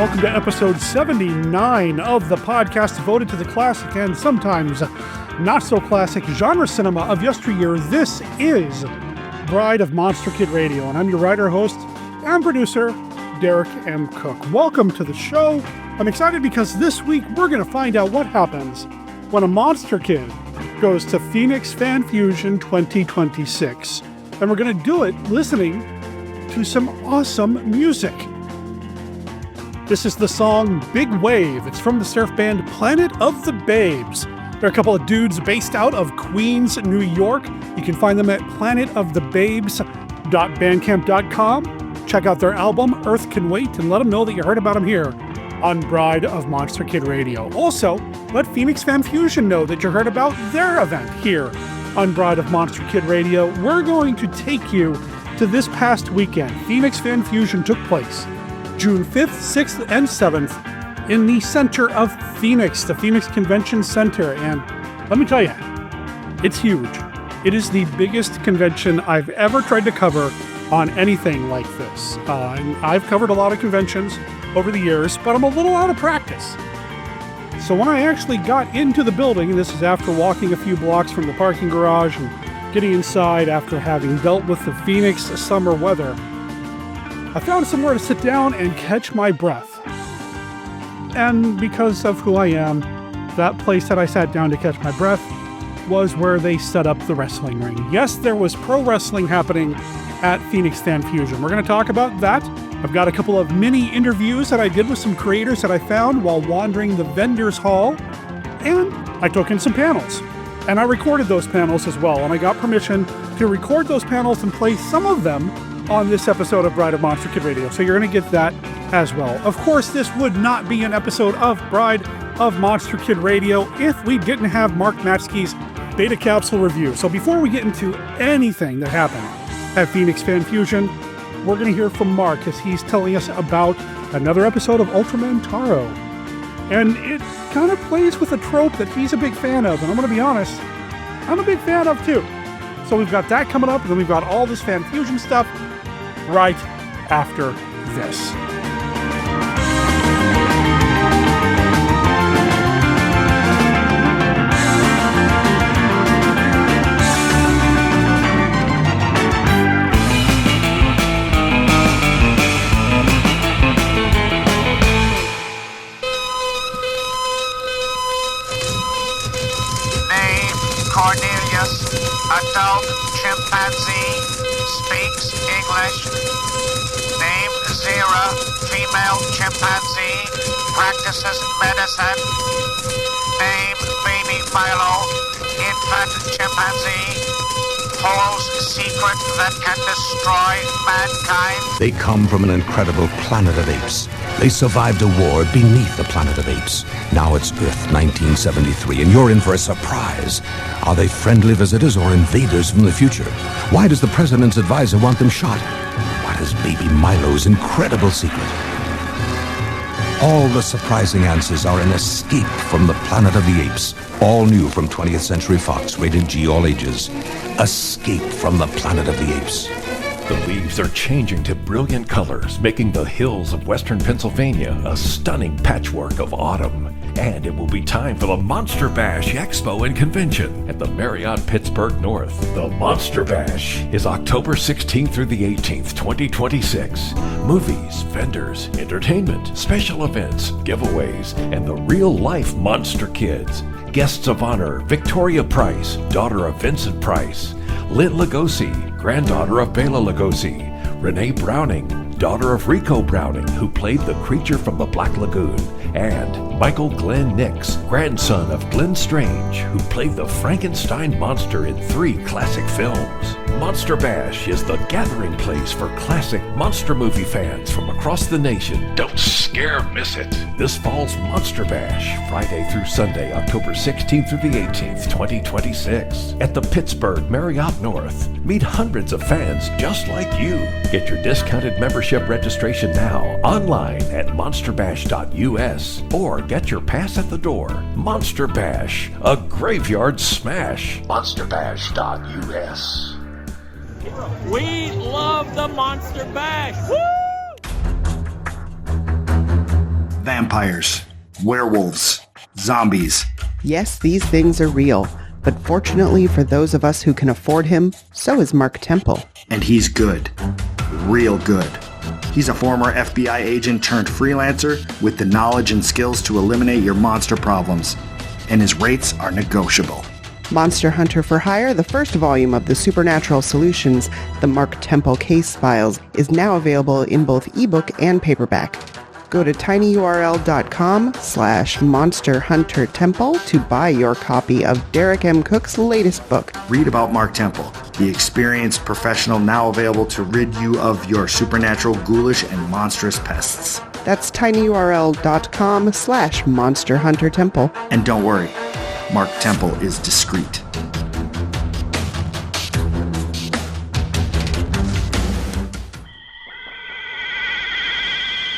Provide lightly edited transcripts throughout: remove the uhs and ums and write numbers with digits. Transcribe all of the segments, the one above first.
welcome to episode 79 of the podcast devoted to the classic and sometimes not so classic genre cinema of yesteryear. This is Bride of Monster Kid Radio, and I'm your writer, host, and producer, Derek M. Cook. Welcome to the show. I'm excited because this week we're going to find out what happens when a Monster Kid goes to Phoenix Fan Fusion 2026. And we're going to do it listening to some awesome music. This is the song Big Wave. It's from the surf band Planet of the Babes. They're a couple of dudes based out of Queens, New York. You can find them at planetofthebabes.bandcamp.com. Check out their album, Earth Can Wait, and let them know that you heard about them here on Bride of Monster Kid Radio. Also, let Phoenix Fan Fusion know that you heard about their event here on Bride of Monster Kid Radio. We're going to take you to this past weekend. Phoenix Fan Fusion took place June 5th, 6th, and 7th in the center of Phoenix, the Phoenix Convention Center. And let me tell you, it's huge. It is the biggest convention I've ever tried to cover on anything like this. I've covered a lot of conventions over the years, but I'm a little out of practice. So when I actually got into the building, and this is after walking a few blocks from the parking garage and getting inside after having dealt with the Phoenix summer weather, I found somewhere to sit down and catch my breath. And because of who I am, that place that I sat down to catch my breath was where they set up the wrestling ring. Yes, there was pro wrestling happening at Phoenix Fan Fusion. We're going to talk about that. I've got a couple of mini interviews that I did with some creators that I found while wandering the vendors hall. And I took in some panels. And I recorded those panels as well. And I got permission to record those panels and play some of them on this episode of Bride of Monster Kid Radio. So you're going to get that as well. Of course, this would not be an episode of Bride of Monster Kid Radio if we didn't have Mark Matsky's Beta Capsule review. So before we get into anything that happened at Phoenix Fan Fusion, we're going to hear from Mark as he's telling us about another episode of Ultraman Taro. And it kind of plays with a trope that he's a big fan of. And I'm going to be honest, I'm a big fan of too. So we've got that coming up, and then we've got all this Fan Fusion stuff right after this. Cornelius, adult chimpanzee, speaks English. Name Zira, female chimpanzee, practices medicine. Name Baby Milo, infant chimpanzee, holds secret that can destroy mankind. They come from an incredible planet of apes. They survived a war beneath the planet of apes. Now it's Earth 1973, and you're in for a surprise. Are they friendly visitors or invaders from the future? Why does the president's advisor want them shot? What is Baby Milo's incredible secret? All the surprising answers are in Escape from the Planet of the Apes. All new from 20th Century Fox, rated G, all ages. Escape from the Planet of the Apes. The leaves are changing to brilliant colors, making the hills of western Pennsylvania a stunning patchwork of autumn. And it will be time for the Monster Bash Expo and Convention at the Marriott Pittsburgh North. The Monster Bash is October 16th through the 18th, 2026. Movies, vendors, entertainment, special events, giveaways, and the real-life Monster Kids. Guests of honor, Victoria Price, daughter of Vincent Price, Lynn Lugosi, granddaughter of Bela Lugosi, Renee Browning, daughter of Rico Browning, who played the creature from the Black Lagoon, and Michael Glenn Nix, grandson of Glenn Strange, who played the Frankenstein monster in 3 classic films. Monster Bash is the gathering place for classic monster movie fans from across the nation. Don't miss it. This fall's Monster Bash, Friday through Sunday, October 16th through the 18th, 2026, at the Pittsburgh Marriott North. Meet hundreds of fans just like you. Get your discounted membership registration now online at monsterbash.us or get your pass at the door. Monster Bash, a graveyard smash. monsterbash.us. We love the Monster Bash. Woo! Vampires, werewolves, zombies. Yes, these things are real, but fortunately for those of us who can afford him, so is Mark Temple. And he's good. Real good. He's a former FBI agent turned freelancer with the knowledge and skills to eliminate your monster problems. And his rates are negotiable. Monster Hunter for Hire, the first volume of the Supernatural Solutions, the Mark Temple Case Files, is now available in both ebook and paperback. Go to tinyurl.com/monsterhuntertemple to buy your copy of Derek M. Cook's latest book. Read about Mark Temple, the experienced professional now available to rid you of your supernatural, ghoulish, and monstrous pests. That's tinyurl.com/monsterhuntertemple. And don't worry, Mark Temple is discreet.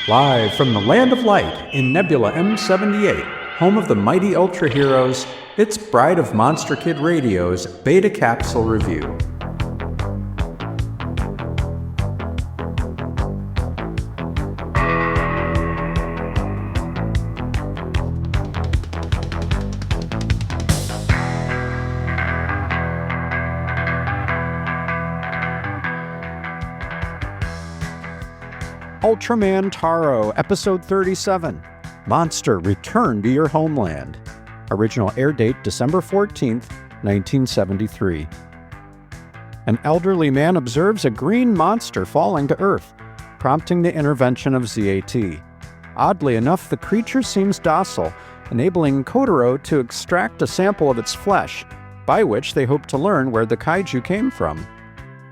Live from the Land of Light in Nebula M78, home of the mighty Ultra Heroes, it's Bride of Monster Kid Radio's Beta Capsule Review. Ultraman Taro, Episode 37, Monster, Return to Your Homeland. Original air date December 14th, 1973. An elderly man observes a green monster falling to Earth, prompting the intervention of ZAT. Oddly enough, the creature seems docile, enabling Kotaro to extract a sample of its flesh, by which they hope to learn where the kaiju came from.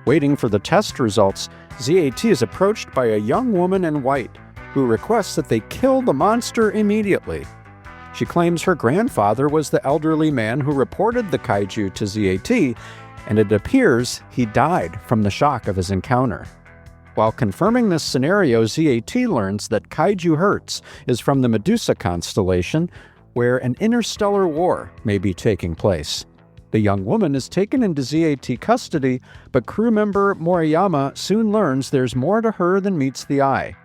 Waiting for the test results, ZAT is approached by a young woman in white, who requests that they kill the monster immediately. She claims her grandfather was the elderly man who reported the kaiju to ZAT, and it appears he died from the shock of his encounter. While confirming this scenario, ZAT learns that Kaiju Hertz is from the Medusa constellation, where an interstellar war may be taking place. The young woman is taken into ZAT custody, but crew member Moriyama soon learns there's more to her than meets the eye,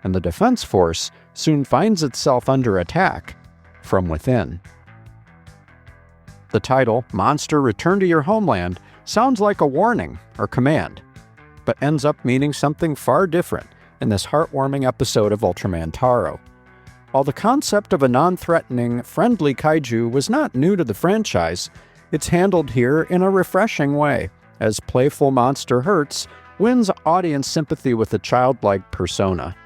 and the Defense Force soon finds itself under attack from within. The title, Monster, Return to Your Homeland, sounds like a warning or command, but ends up meaning something far different in this heartwarming episode of Ultraman Taro. While the concept of a non-threatening, friendly kaiju was not new to the franchise, it's handled here in a refreshing way, as playful monster Hertz wins audience sympathy with a childlike persona.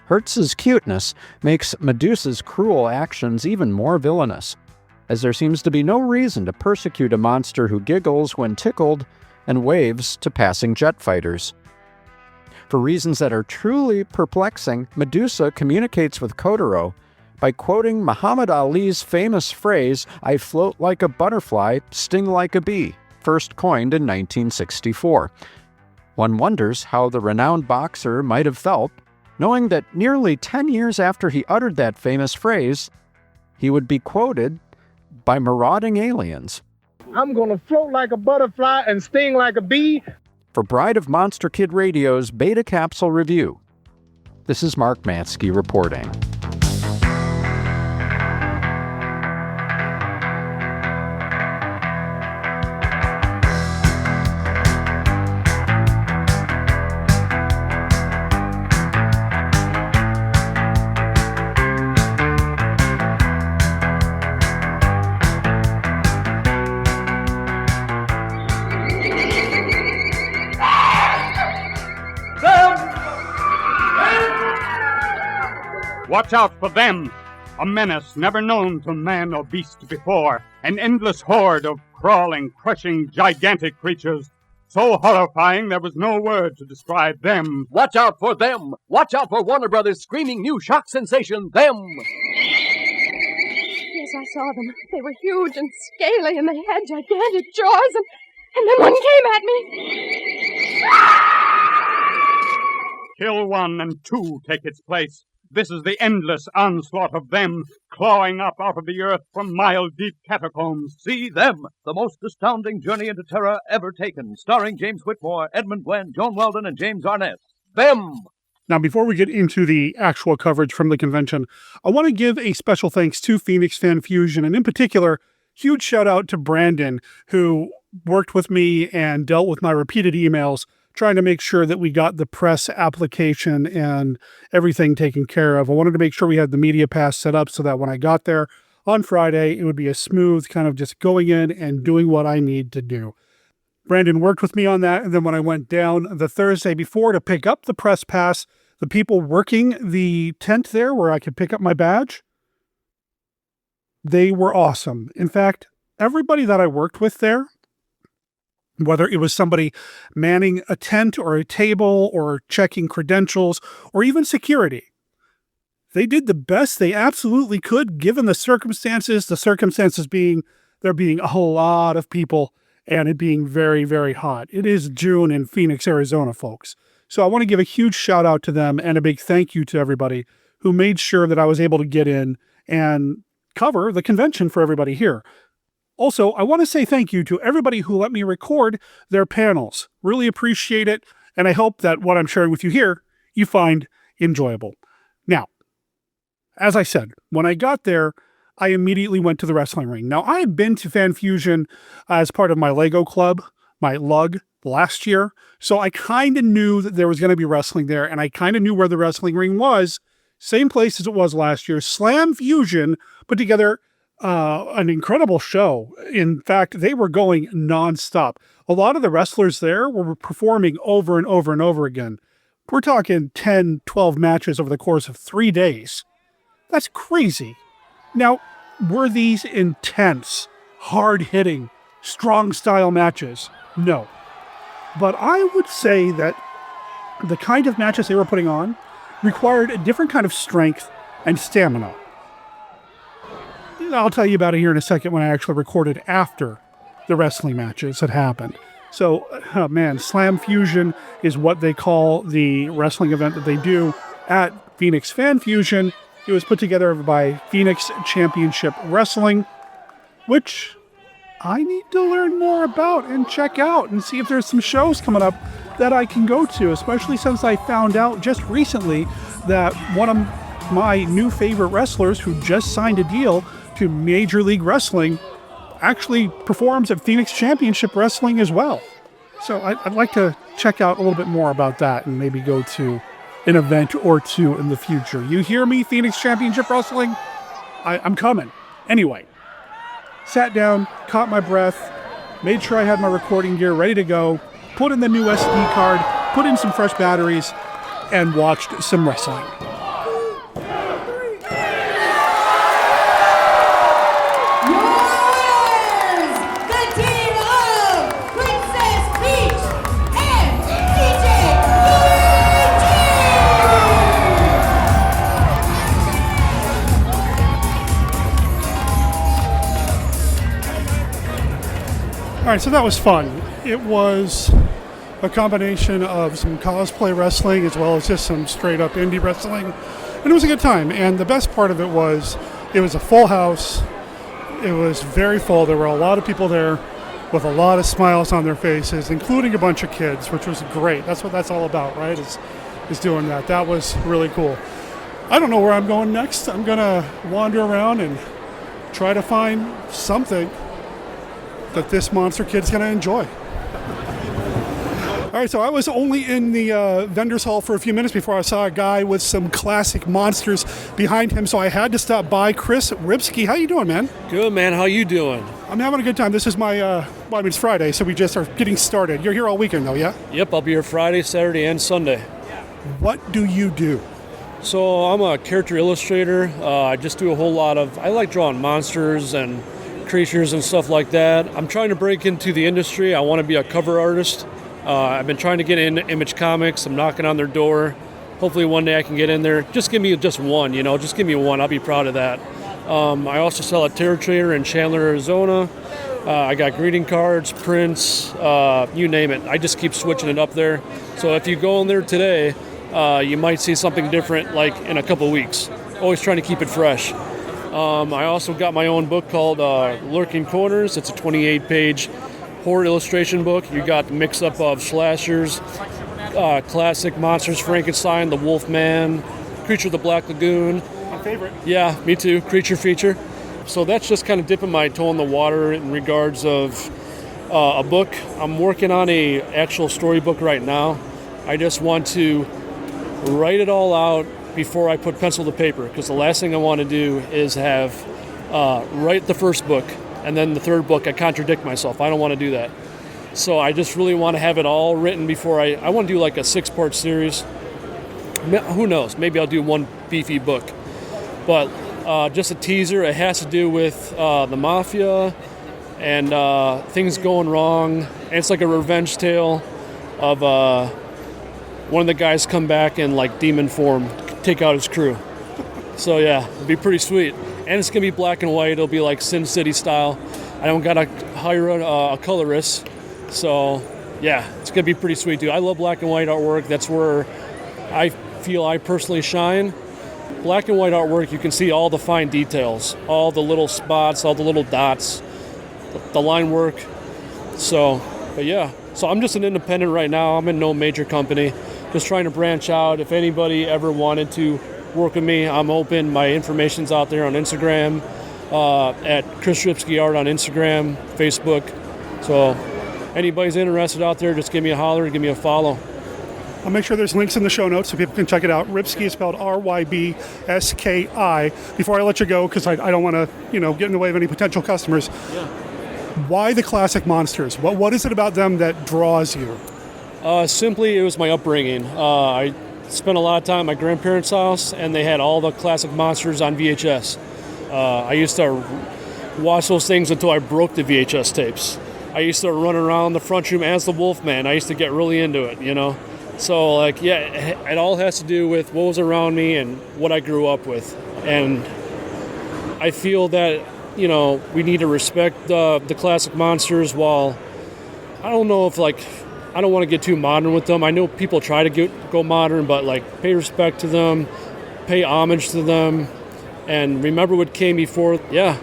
Hertz's cuteness makes Medusa's cruel actions even more villainous, as there seems to be no reason to persecute a monster who giggles when tickled and waves to passing jet fighters. For reasons that are truly perplexing, Medusa communicates with Kotaro by quoting Muhammad Ali's famous phrase, "I float like a butterfly, sting like a bee," first coined in 1964. One wonders how the renowned boxer might have felt, knowing that nearly 10 years after he uttered that famous phrase, he would be quoted by marauding aliens. "I'm gonna float like a butterfly and sting like a bee." For Bride of Monster Kid Radio's Beta Capsule Review, this is Mark Mansky reporting. Watch out for them! A menace never known to man or beast before. An endless horde of crawling, crushing, gigantic creatures. So horrifying there was no word to describe them. Watch out for them! Watch out for Warner Brothers' screaming new shock sensation, Them! Yes, I saw them. They were huge and scaly, and they had gigantic jaws, and then one came at me. Kill one and two take its place. This is the endless onslaught of them, clawing up out of the earth from mile-deep catacombs. See Them, the most astounding journey into terror ever taken, starring James Whitmore, Edmund Gwenn, Joan Weldon, and James Arness. Them! Now, before we get into the actual coverage from the convention, I want to give a special thanks to Phoenix Fan Fusion, and in particular, huge shout out to Brandon, who worked with me and dealt with my repeated emails, trying to make sure that we got the press application and everything taken care of. I wanted to make sure we had the media pass set up so that when I got there on Friday, it would be a smooth kind of just going in and doing what I need to do. Brandon worked with me on that, and then when I went down the Thursday before to pick up the press pass, the people working the tent there where I could pick up my badge, they were awesome. In fact, everybody that I worked with there, whether it was somebody manning a tent or a table or checking credentials or even security, they did the best they absolutely could given the circumstances being there being a lot of people and it being very, very hot. It is June in Phoenix, Arizona, folks. So I want to give a huge shout out to them and a big thank you to everybody who made sure that I was able to get in and cover the convention for everybody here. Also, I want to say thank you to everybody who let me record their panels. Really appreciate it, and I hope that what I'm sharing with you here, you find enjoyable. Now, as I said, when I got there, I immediately went to the wrestling ring. Now, I had been to Fan Fusion as part of my Lego club, my LUG, last year, so I kind of knew that there was going to be wrestling there, and I kind of knew where the wrestling ring was. Same place as it was last year. Slam Fusion put together an incredible show. In fact, they were going nonstop. A lot of the wrestlers there were performing over and over and over again. We're talking 10, 12 matches over the course of 3 days. That's crazy. Now, were these intense, hard-hitting, strong-style matches? No. But I would say that the kind of matches they were putting on required a different kind of strength and stamina. I'll tell you about it here in a second when I actually recorded after the wrestling matches had happened. So, Slam Fusion is what they call the wrestling event that they do at Phoenix Fan Fusion. It was put together by Phoenix Championship Wrestling, which I need to learn more about and check out and see if there's some shows coming up that I can go to, especially since I found out just recently that one of my new favorite wrestlers who just signed a deal to Major League Wrestling actually performs at Phoenix Championship Wrestling as well. So I'd like to check out a little bit more about that and maybe go to an event or two in the future. You hear me, Phoenix Championship Wrestling? I'm coming. Anyway, sat down, caught my breath, made sure I had my recording gear ready to go, put in the new SD card, put in some fresh batteries, and watched some wrestling. All right, so that was fun. It was a combination of some cosplay wrestling as well as just some straight up indie wrestling. And it was a good time. And the best part of it was a full house. It was very full. There were a lot of people there with a lot of smiles on their faces, including a bunch of kids, which was great. That's what that's all about, right? Is doing that. That was really cool. I don't know where I'm going next. I'm going to wander around and try to find something that this monster kid's going to enjoy. All right, so I was only in the vendor's hall for a few minutes before I saw a guy with some classic monsters behind him, so I had to stop by. Chris Ribsky, how you doing, man? Good, man. How you doing? I'm having a good time. This is my, it's Friday, so we just are getting started. You're here all weekend, though, yeah? Yep, I'll be here Friday, Saturday, and Sunday. What do you do? So I'm a character illustrator. I just do a whole lot of, I like drawing monsters and creatures and stuff like that. I'm trying to break into the industry. I want to be a cover artist. I've been trying to get into Image Comics. I'm knocking on their door. Hopefully one day I can get in there. Just give me just one, just give me one. I'll be proud of that. I also sell at Terror Trader in Chandler, Arizona. I got greeting cards, prints, you name it. I just keep switching it up there. So if you go in there today, you might see something different like in a couple weeks. Always trying to keep it fresh. I also got my own book called Lurking Corners. It's a 28-page horror illustration book. You got the mix-up of slashers, classic monsters, Frankenstein, the Wolfman, Creature of the Black Lagoon. My favorite. Yeah, me too, creature feature. So that's just kind of dipping my toe in the water in regards of a book. I'm working on a actual storybook right now. I just want to write it all out before I put pencil to paper, because the last thing I want to do is have write the first book and then the third book I contradict myself. I don't want to do that. So I just really want to have it all written before I want to do like a 6-part series. Who knows? Maybe I'll do one beefy book. But just a teaser. It has to do with the mafia and things going wrong. And it's like a revenge tale of one of the guys come back in like demon form, take out his crew. So yeah, it'll be pretty sweet. And it's going to be black and white. It'll be like Sin City style. I don't got to hire a colorist. So yeah, it's going to be pretty sweet, dude. I love black and white artwork. That's where I feel I personally shine. Black and white artwork, you can see all the fine details, all the little spots, all the little dots, the line work. So, but yeah. So I'm just an independent right now. I'm in no major company. Just trying to branch out. If anybody ever wanted to work with me, I'm open. My information's out there on Instagram, at Chris Ripsky Art on Instagram, Facebook. So anybody's interested out there, just give me a holler, give me a follow. I'll make sure there's links in the show notes so people can check it out. Ripsky is spelled R-Y-B-S-K-I. Before I let you go, because I don't want to, get in the way of any potential customers. Yeah. Why the classic monsters? What is it about them that draws you? Simply, it was my upbringing. I spent a lot of time at my grandparents' house, and they had all the classic monsters on VHS. I used to watch those things until I broke the VHS tapes. I used to run around the front room as the Wolfman. I used to get really into it, So, like, yeah, it all has to do with what was around me and what I grew up with. And I feel that, we need to respect the classic monsters while, I don't know if, I don't want to get too modern with them. I know people try to go modern, but, pay respect to them, pay homage to them, and remember what came before. Yeah.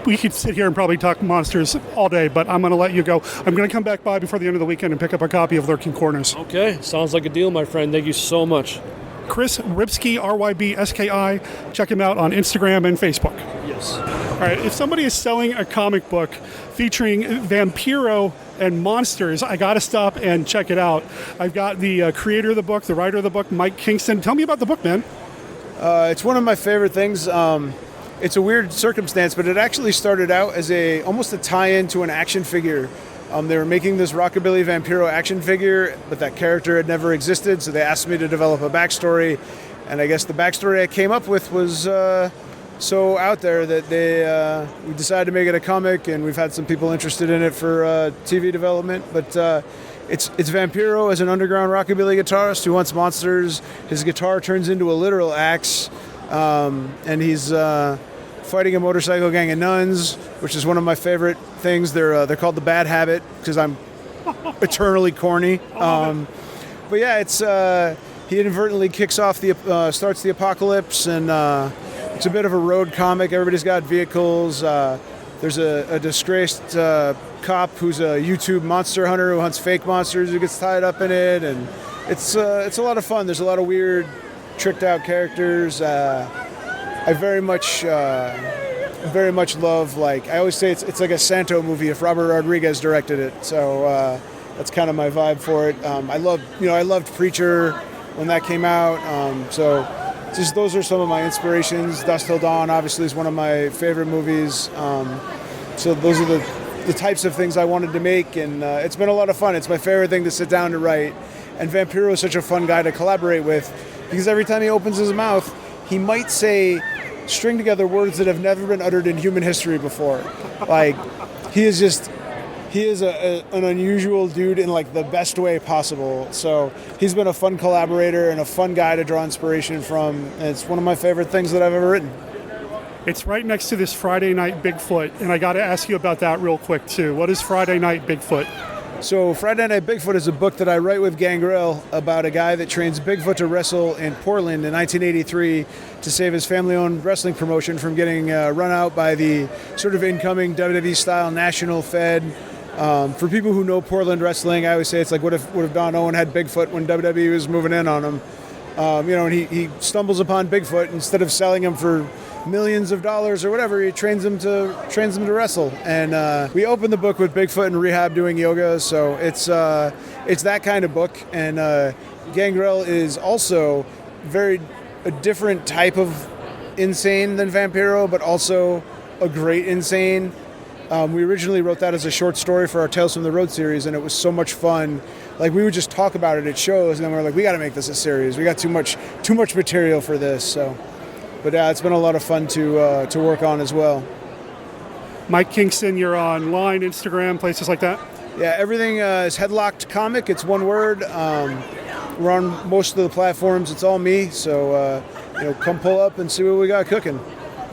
We could sit here and probably talk monsters all day, but I'm going to let you go. I'm going to come back by before the end of the weekend and pick up a copy of Lurking Corners. Okay, sounds like a deal, my friend. Thank you so much. Chris Ripsky, R-Y-B-S-K-I. Check him out on Instagram and Facebook. Yes. All right, if somebody is selling a comic book featuring Vampiro and monsters, I got to stop and check it out. I've got the creator of the book, the writer of the book, Mike Kingston. Tell me about the book, man. It's one of my favorite things. It's a weird circumstance, but it actually started out as almost a tie-in to an action figure. They were making this Rockabilly Vampiro action figure, but that character had never existed, so they asked me to develop a backstory. And I guess the backstory I came up with was so out there that we decided to make it a comic, and we've had some people interested in it for TV development. But it's Vampiro as an underground Rockabilly guitarist who wants monsters. His guitar turns into a literal axe, and he's fighting a motorcycle gang of nuns, which is one of my favorite things. They're called the Bad Habit because I'm eternally corny. But yeah, it's he inadvertently kicks off starts the apocalypse, and it's a bit of a road comic. Everybody's got vehicles. There's a disgraced cop who's a YouTube monster hunter who hunts fake monsters who gets tied up in it, and it's a lot of fun. There's a lot of weird, tricked out characters. I very much love, I always say it's like a Santo movie if Robert Rodriguez directed it. So that's kind of my vibe for it. I loved Preacher when that came out. So just those are some of my inspirations. Dusk Till Dawn obviously is one of my favorite movies. So those are the types of things I wanted to make, and it's been a lot of fun. It's my favorite thing to sit down to write. And Vampiro is such a fun guy to collaborate with because every time he opens his mouth, he might string together words that have never been uttered in human history before. He is an unusual dude in the best way possible. So he's been a fun collaborator and a fun guy to draw inspiration from. And it's one of my favorite things that I've ever written. It's right next to this Friday Night Bigfoot, and I got to ask you about that real quick too. What is Friday Night Bigfoot? So Friday Night Bigfoot is a book that I write with Gangrel about a guy that trains Bigfoot to wrestle in Portland in 1983 to save his family-owned wrestling promotion from getting run out by the sort of incoming WWE-style National Fed. For people who know Portland wrestling, I always say it's like, what if Don Owen had Bigfoot when WWE was moving in on him? And he stumbles upon Bigfoot. Instead of selling him for millions of dollars or whatever, he trains him to wrestle. And we open the book with Bigfoot in rehab doing yoga, so it's that kind of book. And Gangrel is also a different type of insane than Vampiro, but also a great insane. We originally wrote that as a short story for our Tales from the Road series, and it was so much fun. Like, we would just talk about it at shows, and then we were like, we got to make this a series. We got too much material for this. So, but it's been a lot of fun to work on as well. Mike Kingston, you're online, Instagram, places like that? Yeah, everything is Headlocked Comic. It's one word. We're on most of the platforms. It's all me. So, come pull up and see what we got cooking.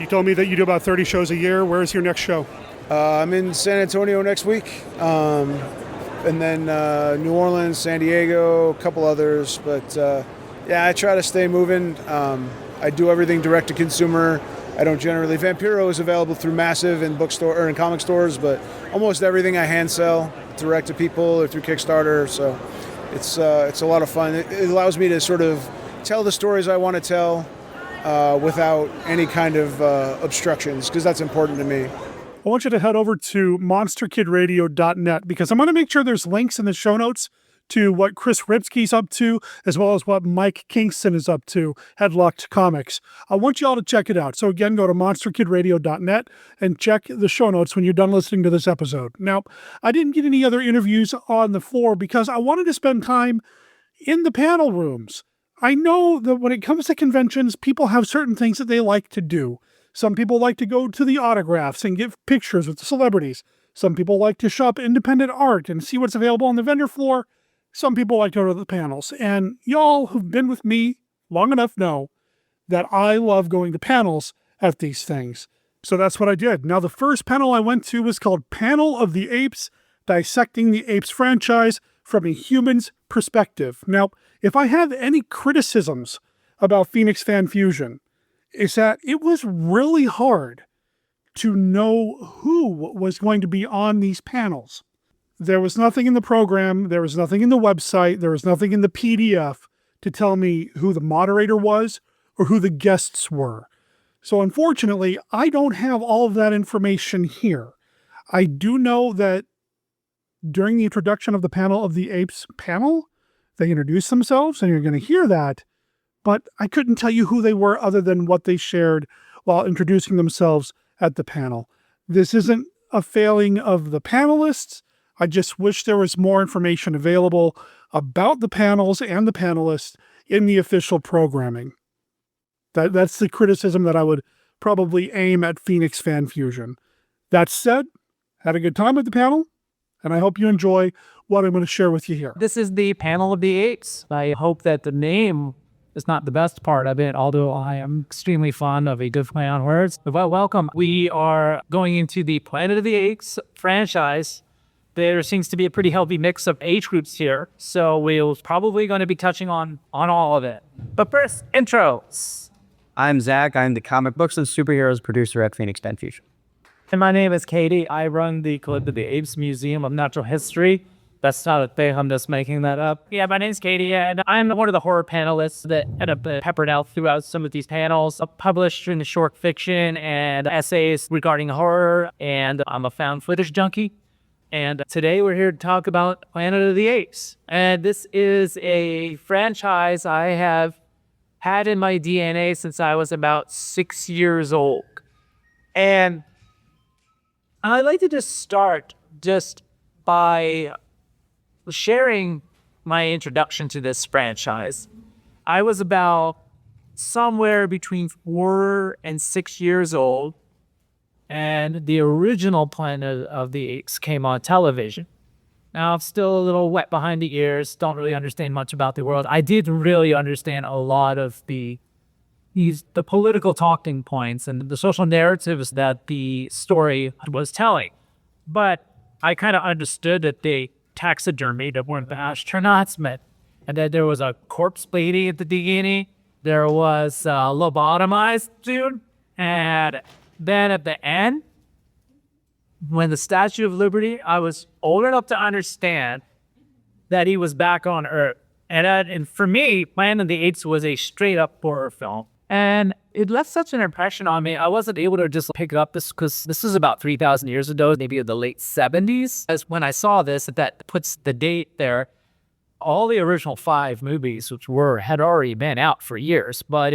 You told me that you do about 30 shows a year. Where's your next show? I'm in San Antonio next week, and then New Orleans, San Diego, a couple others. But I try to stay moving. I do everything direct to consumer. I don't generally. Vampiro is available through Massive and bookstore or in comic stores, but almost everything I hand sell direct to people or through Kickstarter. So it's a lot of fun. It allows me to sort of tell the stories I want to tell without any kind of obstructions, because that's important to me. I want you to head over to monsterkidradio.net, because I'm going to make sure there's links in the show notes to what Chris Ripsky's up to, as well as what Mike Kingston is up to, Headlocked Comics. I want you all to check it out. So again, go to monsterkidradio.net and check the show notes when you're done listening to this episode. Now, I didn't get any other interviews on the floor because I wanted to spend time in the panel rooms. I know that when it comes to conventions, people have certain things that they like to do. Some people like to go to the autographs and get pictures with the celebrities. Some people like to shop independent art and see what's available on the vendor floor. Some people like to go to the panels. And y'all who've been with me long enough know that I love going to panels at these things. So that's what I did. Now, the first panel I went to was called Panel of the Apes, Dissecting the Apes franchise from a Human's Perspective. Now, if I have any criticisms about Phoenix Fan Fusion, is that it was really hard to know who was going to be on these panels. There was nothing in the program, there was nothing in the website, there was nothing in the PDF to tell me who the moderator was or who the guests were. So unfortunately, I don't have all of that information here. I do know that during the introduction of the Panel of the Apes panel, they introduced themselves, and you're going to hear that, but I couldn't tell you who they were other than what they shared while introducing themselves at the panel. This isn't a failing of the panelists. I just wish there was more information available about the panels and the panelists in the official programming. That's the criticism that I would probably aim at Phoenix Fan Fusion. That said, had a good time at the panel, and I hope you enjoy what I'm going to share with you here. This is the Panel of the Apes. I hope that the name is not the best part of it, although I am extremely fond of a good play on words. But welcome. We are going into the Planet of the Apes franchise. There seems to be a pretty healthy mix of age groups here, so we're probably going to be touching on all of it. But first, intros. I'm Zach. I'm the comic books and superheroes producer at Phoenix Fan Fusion. And my name is Katie. I run the Planet of the Apes Museum of Natural History. That's not a thing, I'm just making that up. Yeah, my name's Katie, and I'm one of the horror panelists that end up peppered out throughout some of these panels. I'm published in short fiction and essays regarding horror, and I'm a found footage junkie. And today we're here to talk about Planet of the Apes. And this is a franchise I have had in my DNA since I was about 6 years old. And I'd like to just start by sharing my introduction to this franchise. I was about somewhere between 4 and 6 years old, and the original Planet of the Apes came on television. Now, I'm still a little wet behind the ears, don't really understand much about the world. I did really understand a lot of the political talking points and the social narratives that the story was telling. But I kind of understood that they taxidermied one of the astronauts, and that there was a corpse lady at the beginning. There was a lobotomized dude, and then at the end, when the Statue of Liberty, I was old enough to understand that he was back on Earth. And for me, Planet of the Apes was a straight up horror film. And it left such an impression on me. I wasn't able to just pick it up because this is about 3,000 years ago, maybe in the late 70s. As when I saw this, that puts the date there. All the original 5 movies, which had already been out for years, but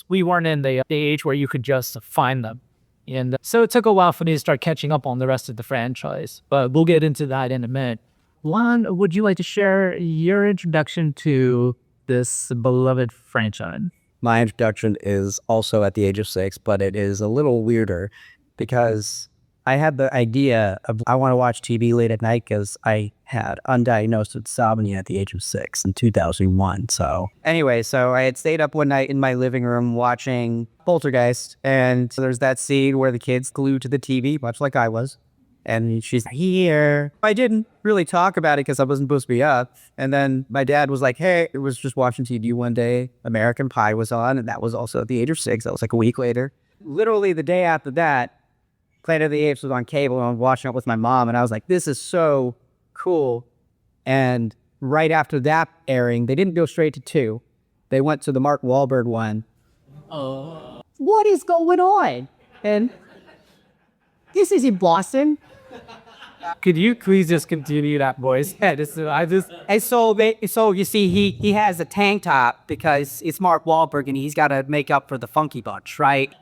we weren't in the age where you could just find them. And so it took a while for me to start catching up on the rest of the franchise, but we'll get into that in a minute. Lon, would you like to share your introduction to this beloved franchise? My introduction is also at the age of 6, but it is a little weirder because I had the idea of I want to watch TV late at night because I had undiagnosed insomnia at the age of 6 in 2001. So anyway, so I had stayed up one night in my living room watching Poltergeist, and there's that scene where the kid's glued to the TV, much like I was. And she's here. I didn't really talk about it because I wasn't supposed to be up. And then my dad was like, hey, I was just watching TV one day. American Pie was on, and that was also at the age of 6. That was like a week later. Literally the day after that, Planet of the Apes was on cable, and I was watching it with my mom, and I was like, this is so cool. And right after that airing, they didn't go straight to 2. They went to the Mark Wahlberg one. What is going on? And this is in Boston. Could you please just continue that voice? Yeah, and so you see, he has a tank top because it's Mark Wahlberg and he's got to make up for the Funky Bunch, right?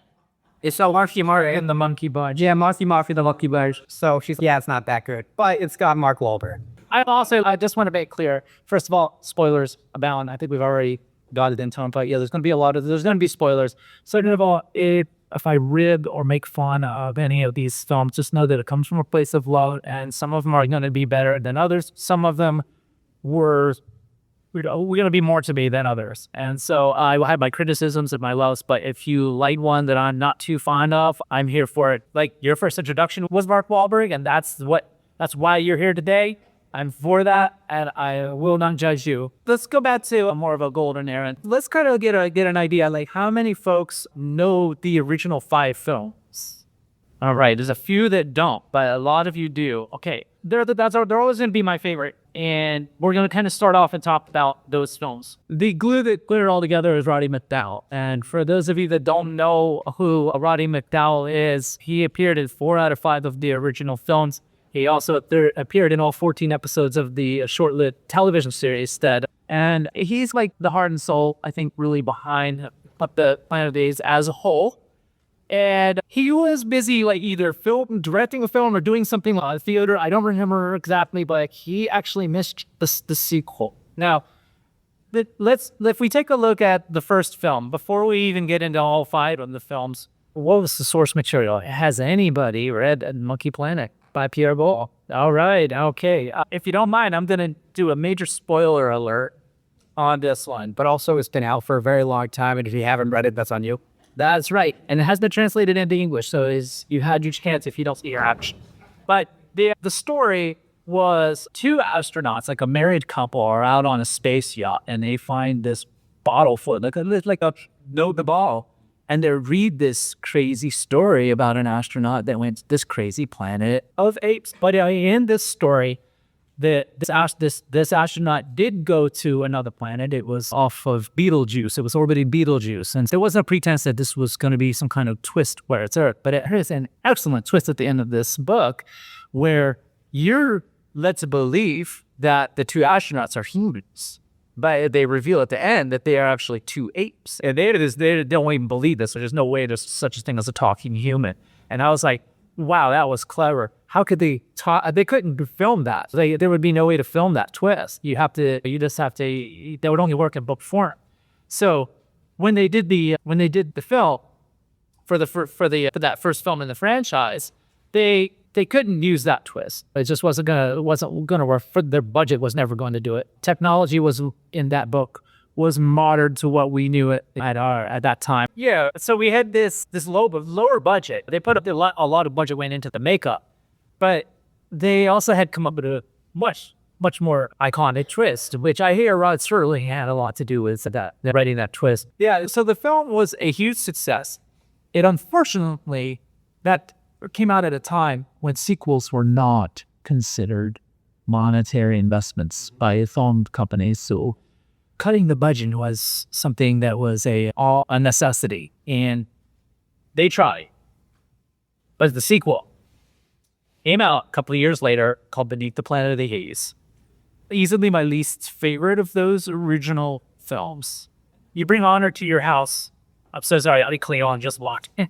It's so Marky Mark and the Monkey Bunch. Yeah, Marky the Monkey Bunch. So it's not that good, but it's got Mark Wahlberg. I just want to make clear, first of all, spoilers abound. I think we've already got it in tone, but yeah, there's going to be spoilers. Second of all, if I rib or make fun of any of these films, just know that it comes from a place of love, and some of them are going to be better than others. Some of them we're going to be more to me than others. And so I will have my criticisms and my loves, but if you like one that I'm not too fond of, I'm here for it. Like, your first introduction was Mark Wahlberg, and that's why you're here today. I'm for that, and I will not judge you. Let's go back to more of a golden era. Let's kind of get an idea, like, how many folks know the original 5 films? All right, there's a few that don't, but a lot of you do. Okay, they're always going to be my favorite, and we're going to kind of start off and talk about those films. The glue that glued it all together is Roddy McDowall, and for those of you that don't know who Roddy McDowall is, he appeared in 4 out of 5 of the original films. He also appeared in all 14 episodes of the short-lived television series Stead. And he's like the heart and soul, I think, really behind the Planet of the Apes as a whole. And he was busy like either directing a film or doing something on theater. I don't remember exactly, but he actually missed the sequel. Now, if we take a look at the first film, before we even get into all 5 of the films, what was the source material? Has anybody read Monkey Planet by Pierre Boulle? All right, okay. If you don't mind, I'm going to do a major spoiler alert on this one. But also, it's been out for a very long time, and if you haven't read it, that's on you. That's right. And it has been translated into English, so you had your chance if you don't see your action. But the story was 2 astronauts, like a married couple, are out on a space yacht, and they find this bottle full, like a know the ball. And they read this crazy story about an astronaut that went to this crazy planet of apes. But in this story, this astronaut did go to another planet. It was off of Betelgeuse. It was orbiting Betelgeuse. And there wasn't a pretense that this was going to be some kind of twist where it's Earth. But it is an excellent twist at the end of this book where you're led to believe that the 2 astronauts are humans. But they reveal at the end that they are actually 2 apes. And they don't even believe this. So there's no way there's such a thing as a talking human. And I was like, wow, that was clever. How could they talk? They couldn't film that. There would be no way to film that twist. They would only work in book form. So when they did the film for that first film in the franchise, they couldn't use that twist. It just wasn't gonna work. Their budget was never going to do it. Technology was in that book was modern to what we knew at that time. Yeah, so we had this lower budget. They put up a lot of budget went into the makeup, but they also had come up with a much more iconic twist, which I hear Rod Serling had a lot to do with writing that twist. Yeah, so the film was a huge success. It unfortunately, that came out at a time when sequels were not considered monetary investments by film companies. So cutting the budget was something that was a necessity, and they tried. But the sequel came out a couple of years later called Beneath the Planet of the Apes. Easily my least favorite of those original films. You bring honor to your house. I'm so sorry, Ali Cleon just walked in.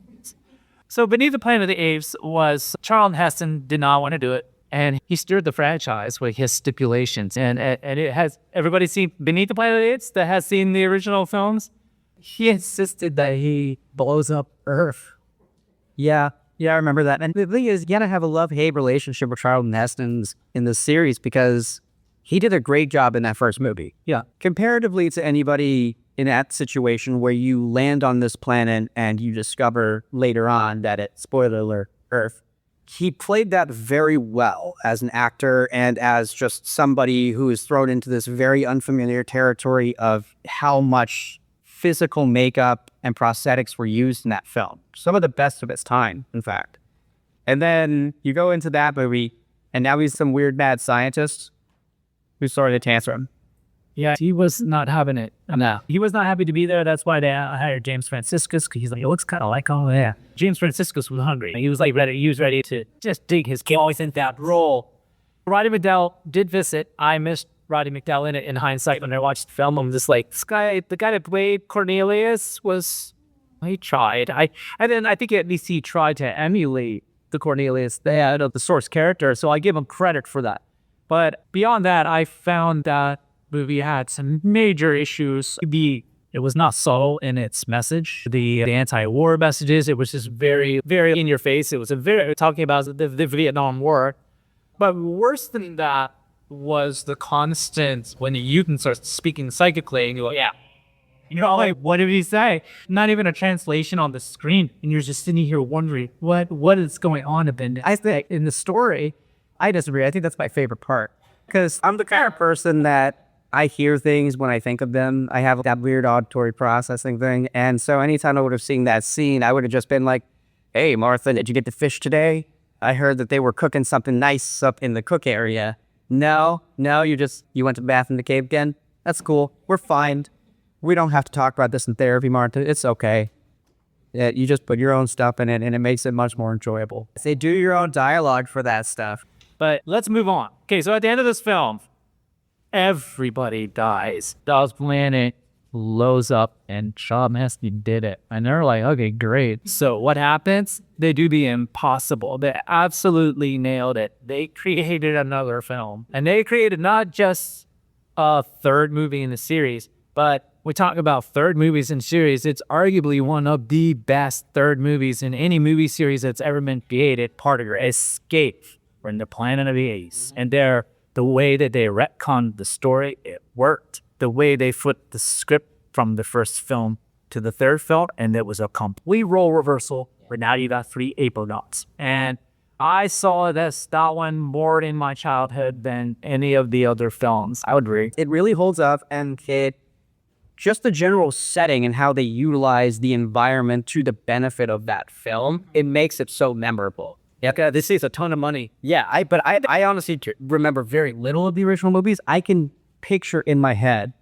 So Beneath the Planet of the Apes was, Charlton Heston did not want to do it, and he steered the franchise with his stipulations. And it has, everybody seen Beneath the Planet of the Apes that has seen the original films? He insisted that he blows up Earth. Yeah, I remember that. And the thing is, you gotta have a love-hate relationship with Charlton Heston in this series because he did a great job in that first movie. Yeah. Comparatively to anybody in that situation where you land on this planet and you discover later on that it's, spoiler alert, Earth, he played that very well as an actor and as just somebody who is thrown into this very unfamiliar territory of how much physical makeup and prosthetics were used in that film. Some of the best of its time, in fact. And then you go into that movie, and now he's some weird mad scientist who's throwing a tantrum. Yeah, he was not having it. No. He was not happy to be there. That's why they hired James Franciscus, because he's like, it looks kind of like, oh yeah. James Franciscus was hungry. He was like ready to just dig his always in that role. Roddy McDowall did visit. I missed Roddy McDowall in it in hindsight when I watched the film. I'm just like, the guy that played Cornelius he tried. And then I think at least he tried to emulate the Cornelius the source character, so I give him credit for that. But beyond that, I found that movie had some major issues. It was not subtle in its message. The anti-war messages, it was just very, very in your face. It was talking about the Vietnam War. But worse than that was the constant, when you can start speaking psychically and you go, yeah. You know, like, what did he say? Not even a translation on the screen. And you're just sitting here wondering, what is going on a bit? I think in the story, I disagree. I think that's my favorite part. Because I'm the kind of person that I hear things when I think of them. I have that weird auditory processing thing. And so anytime I would have seen that scene, I would have just been like, hey, Martha, did you get the fish today? I heard that they were cooking something nice up in the cook area. No, you went to the bath in the cave again? That's cool. We're fine. We don't have to talk about this in therapy, Martha. It's okay. Yeah, you just put your own stuff in it and it makes it much more enjoyable. Say do your own dialogue for that stuff. But let's move on. Okay, so at the end of this film, everybody dies. Dawes Planet blows up and Charlton Heston did it. And they're like, okay, great. So what happens? They do the impossible. They absolutely nailed it. They created another film. And they created not just a third movie in the series, but we talk about third movies in series. It's arguably one of the best third movies in any movie series that's ever been created. Part of your Escape from the Planet of the Apes. And the way that they retconned the story, it worked. The way they flipped the script from the first film to the third film, and it was a complete role reversal where now you got 3 Apodauts. And I saw that one more in my childhood than any of the other films. I would agree. It really holds up, and just the general setting and how they utilize the environment to the benefit of that film, it makes it so memorable. Yeah, this is a ton of money. Yeah, I honestly remember very little of the original movies. I can picture in my head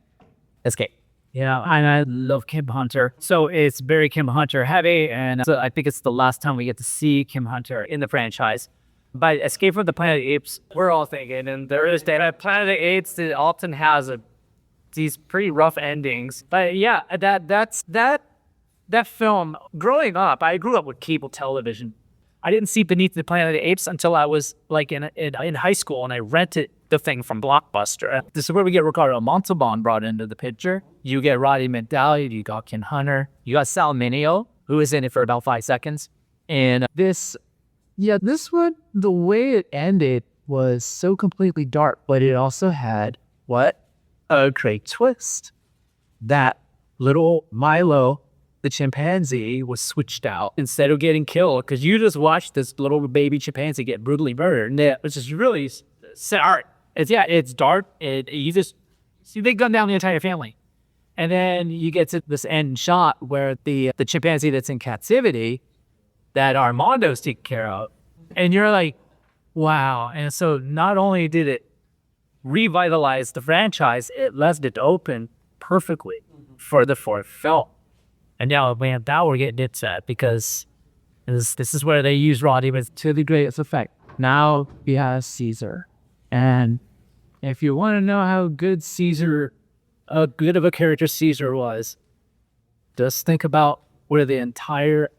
Escape. Yeah, and I love Kim Hunter. So it's very Kim Hunter heavy, and so I think it's the last time we get to see Kim Hunter in the franchise. But Escape from the Planet of the Apes, we're all thinking, and there is data. Planet of the Apes, it often has these pretty rough endings. But yeah, that film, growing up, I grew up with cable television. I didn't see Beneath the Planet of the Apes until I was like in high school, and I rented the thing from Blockbuster. This is where we get Ricardo Montalban brought into the picture. You get Roddy McDowall, you got Kim Hunter, you got Sal Mineo, who is in it for about 5 seconds. And this one, the way it ended was so completely dark, but it also had a great twist. That little Milo, the chimpanzee, was switched out instead of getting killed, because you just watched this little baby chimpanzee get brutally murdered, and which is really sad. It's dark. You just see they gun down the entire family, and then you get to this end shot where the chimpanzee that's in captivity that Armando's taking care of. And you're like, wow. And so not only did it revitalize the franchise, it left it open perfectly for the fourth film. And now, man, now we're getting into that because this is where they use Roddy to the greatest effect. Now he has Caesar. And if you want to know how good good of a character Caesar was, just think about where the entire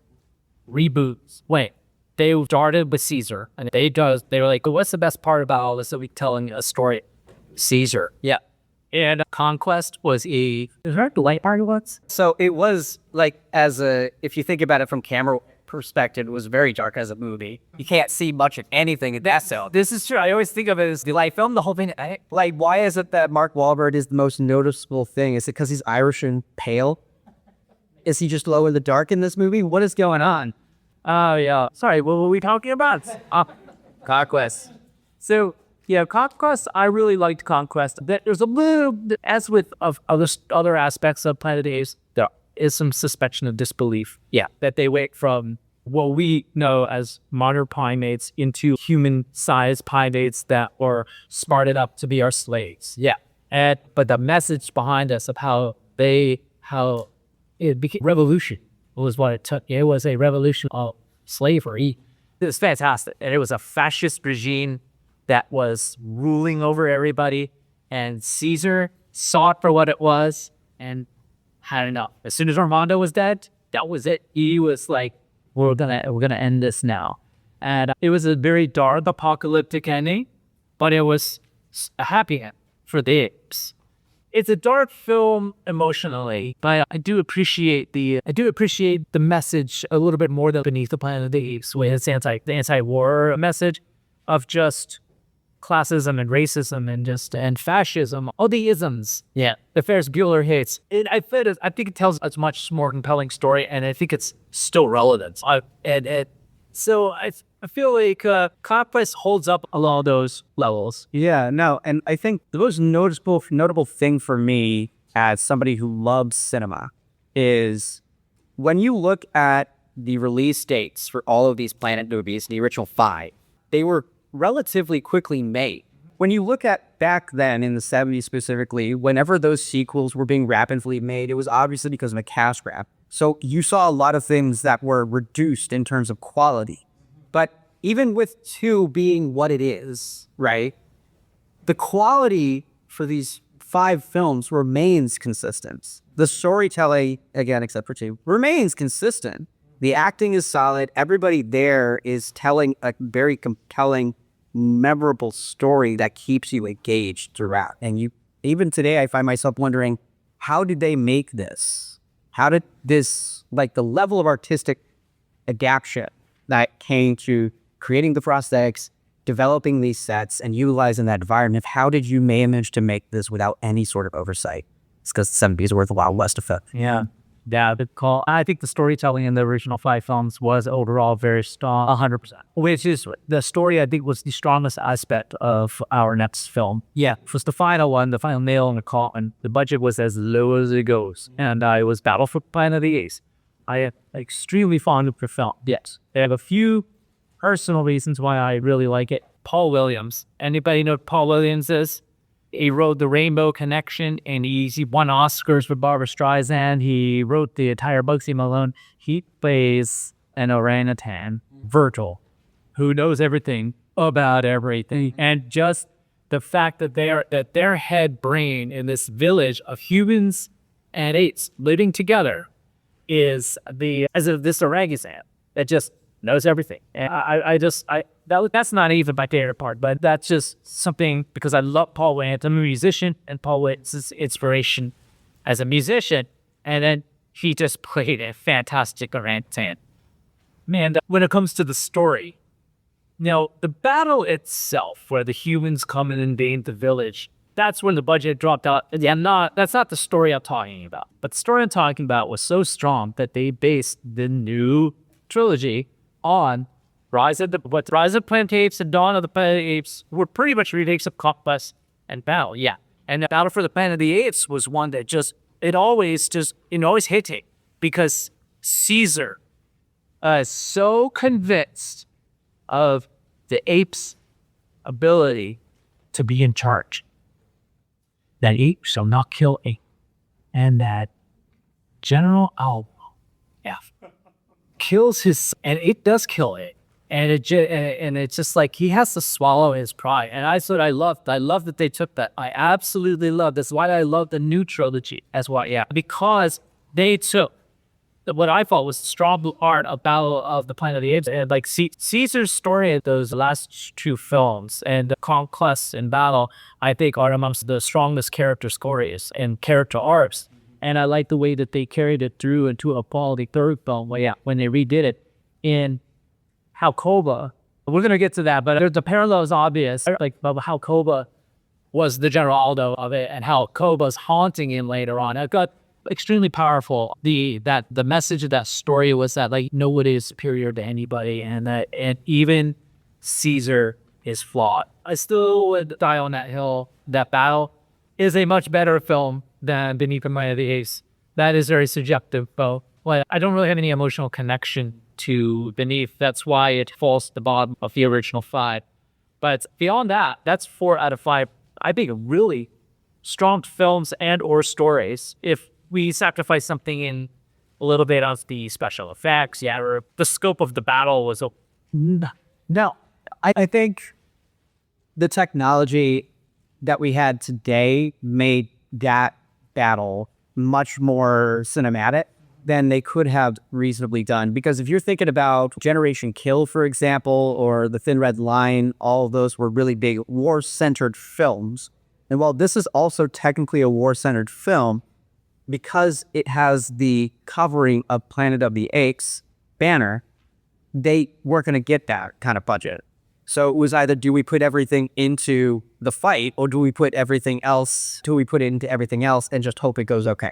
reboots went. They started with Caesar, and they were like, what's the best part about all this that we telling a story? Caesar. Yeah. And Conquest was is that the light part once? So it was like, if you think about it from camera perspective, it was very dark as a movie. You can't see much of anything in that cell. This is true. I always think of it as I filmed the whole thing. Like, why is it that Mark Wahlberg is the most noticeable thing? Is it because he's Irish and pale? Is he just glow in the dark in this movie? What is going on? Oh, yeah. Sorry, what were we talking about? Conquest. So, yeah, Conquest, I really liked Conquest. There's a little, as with other aspects of Planet of the Apes, there is some suspension of disbelief. Yeah, that they went from what we know as modern primates into human-sized primates that were smarted up to be our slaves. Yeah. But the message behind us of how it became revolution was what it took. It was a revolution of slavery. It was fantastic. And it was a fascist regime that was ruling over everybody. And Caesar saw it for what it was and had enough. As soon as Armando was dead, that was it. He was like, we're gonna end this now. And it was a very dark, apocalyptic ending, but it was a happy end for the apes. It's a dark film emotionally, but I do appreciate the message a little bit more than Beneath the Planet of the Apes, where it's the anti-war message of just classism and racism and fascism, all the isms. Yeah, the Ferris Bueller hates. I think it tells a much more compelling story, and I think it's still relevant. So I feel like Conquest holds up along those levels. Yeah, no, and I think the most notable thing for me as somebody who loves cinema is when you look at the release dates for all of these Planet movies, the original 5, they were relatively quickly made. When you look at back then in the 70s specifically, whenever those sequels were being rapidly made, it was obviously because of a cash grab. So you saw a lot of things that were reduced in terms of quality. But even with 2 being what it is, right, the quality for these 5 films remains consistent. The storytelling, again, except for 2, remains consistent. The acting is solid. Everybody there is telling a very compelling, memorable story that keeps you engaged throughout. And even today, I find myself wondering, how did they make this? How did this, like the level of artistic adaptation that came to creating the prosthetics, developing these sets, and utilizing that environment, how did you manage to make this without any sort of oversight? It's because the 70s were the Wild West effect. Yeah. Yeah, good call. I think the storytelling in the original 5 films was overall very strong, 100%. Which is, the story, I think, was the strongest aspect of our next film. Yeah, it was the final one, the final nail in the coffin. The budget was as low as it goes. And it was Battle for Planet of the Apes. I am extremely fond of the film. Yes. I have a few personal reasons why I really like it. Paul Williams. Anybody know what Paul Williams is? He wrote The Rainbow Connection, and he won Oscars for Barbra Streisand. He wrote the entire Bugsy Malone. He plays an orangutan, Virgil, who knows everything about everything. And just the fact that their head brain in this village of humans and apes living together is this orangutan that just knows everything. And that's not even my favorite part, but that's just something because I love Paul Williams. I'm a musician, and Paul Williams' inspiration as a musician, and then he just played a fantastic orangutan. Man, when it comes to the story, the battle itself, where the humans come and invade the village, that's when the budget dropped out. Yeah, that's not the story I'm talking about. But the story I'm talking about was so strong that they based the new trilogy on Rise of Planet of the Apes and Dawn of the Planet of the Apes were pretty much retakes of Conquest and Battle, yeah. And the Battle for the Planet of the Apes was one that it always hit it because Caesar so convinced of the ape's ability to be in charge. That ape shall not kill ape. And that General Albo kills his, and it does kill it. And it's just like he has to swallow his pride. And that's what I loved. I love that they took that. I absolutely love. That's why I love the new trilogy as well. Yeah, because they took what I thought was strong art of Battle of the Planet of the Apes, and like Caesar's story in those last two films and Conquest and Battle, I think are amongst the strongest character stories and character arcs. And I like the way that they carried it through into a quality third film. Well, yeah, when they redid it in how Koba, we're going to get to that, but the parallel is obvious, like how Koba was the General Aldo of it and how Koba's haunting him later on. It got extremely powerful. The message of that story was that like nobody is superior to anybody, and even Caesar is flawed. I still would die on that hill. That Battle is a much better film than Beneath the Planet of the Apes. That is very subjective, though. Well, I don't really have any emotional connection to Beneath. That's why it falls to the bottom of the original 5. But beyond that, that's 4 out of 5. I think really strong films and or stories. If we sacrifice something in a little bit of the special effects, or the scope of the battle was no. I think the technology that we had today made that battle much more cinematic than they could have reasonably done. Because if you're thinking about Generation Kill, for example, or The Thin Red Line, all of those were really big war-centered films. And while this is also technically a war-centered film, because it has the covering of Planet of the Apes banner, they weren't going to get that kind of budget. So it was either, do we put everything into the fight, or do we put everything else, into everything else and just hope it goes okay?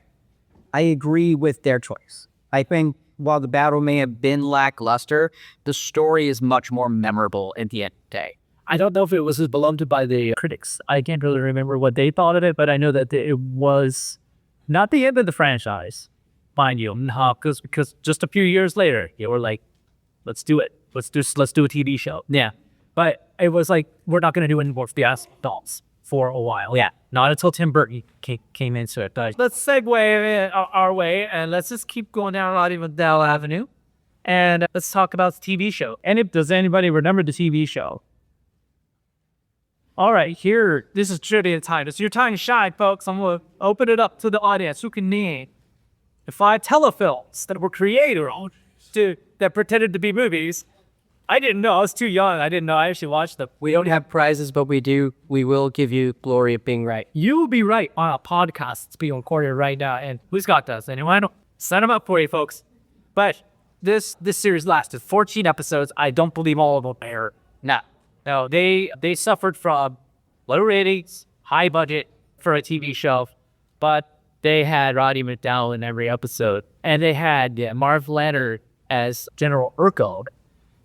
I agree with their choice. I think while the battle may have been lackluster, the story is much more memorable at the end of the day. I don't know if it was as beloved by the critics. I can't really remember what they thought of it, but I know that it was not the end of the franchise, mind you. Because just a few years later, they were like, let's do it. Let's do a TV show. Yeah. But it was like, we're not going to do any more Fiasco dolls for a while. Yeah. Not until Tim Burton came into it. Let's segue our way, and let's just keep going down Roddy-Mandel Avenue. And let's talk about the TV show. And does anybody remember the TV show? All right, this is trivia time. It's your time to shine, folks. I'm going to open it up to the audience. Who can name the 5 telefilms that were created that pretended to be movies? I didn't know. I was too young. I didn't know. I actually watched them. We don't have prizes, but we will give you glory of being right. You will be right on a podcast that's being recorded right now. And who's got those? Anyone? Set them up for you, folks. But this series lasted 14 episodes. I don't believe all of them aired. No, they suffered from low ratings, high budget for a TV show, but they had Roddy-Mandel in every episode. And they had Marv Leonard as General Urkel.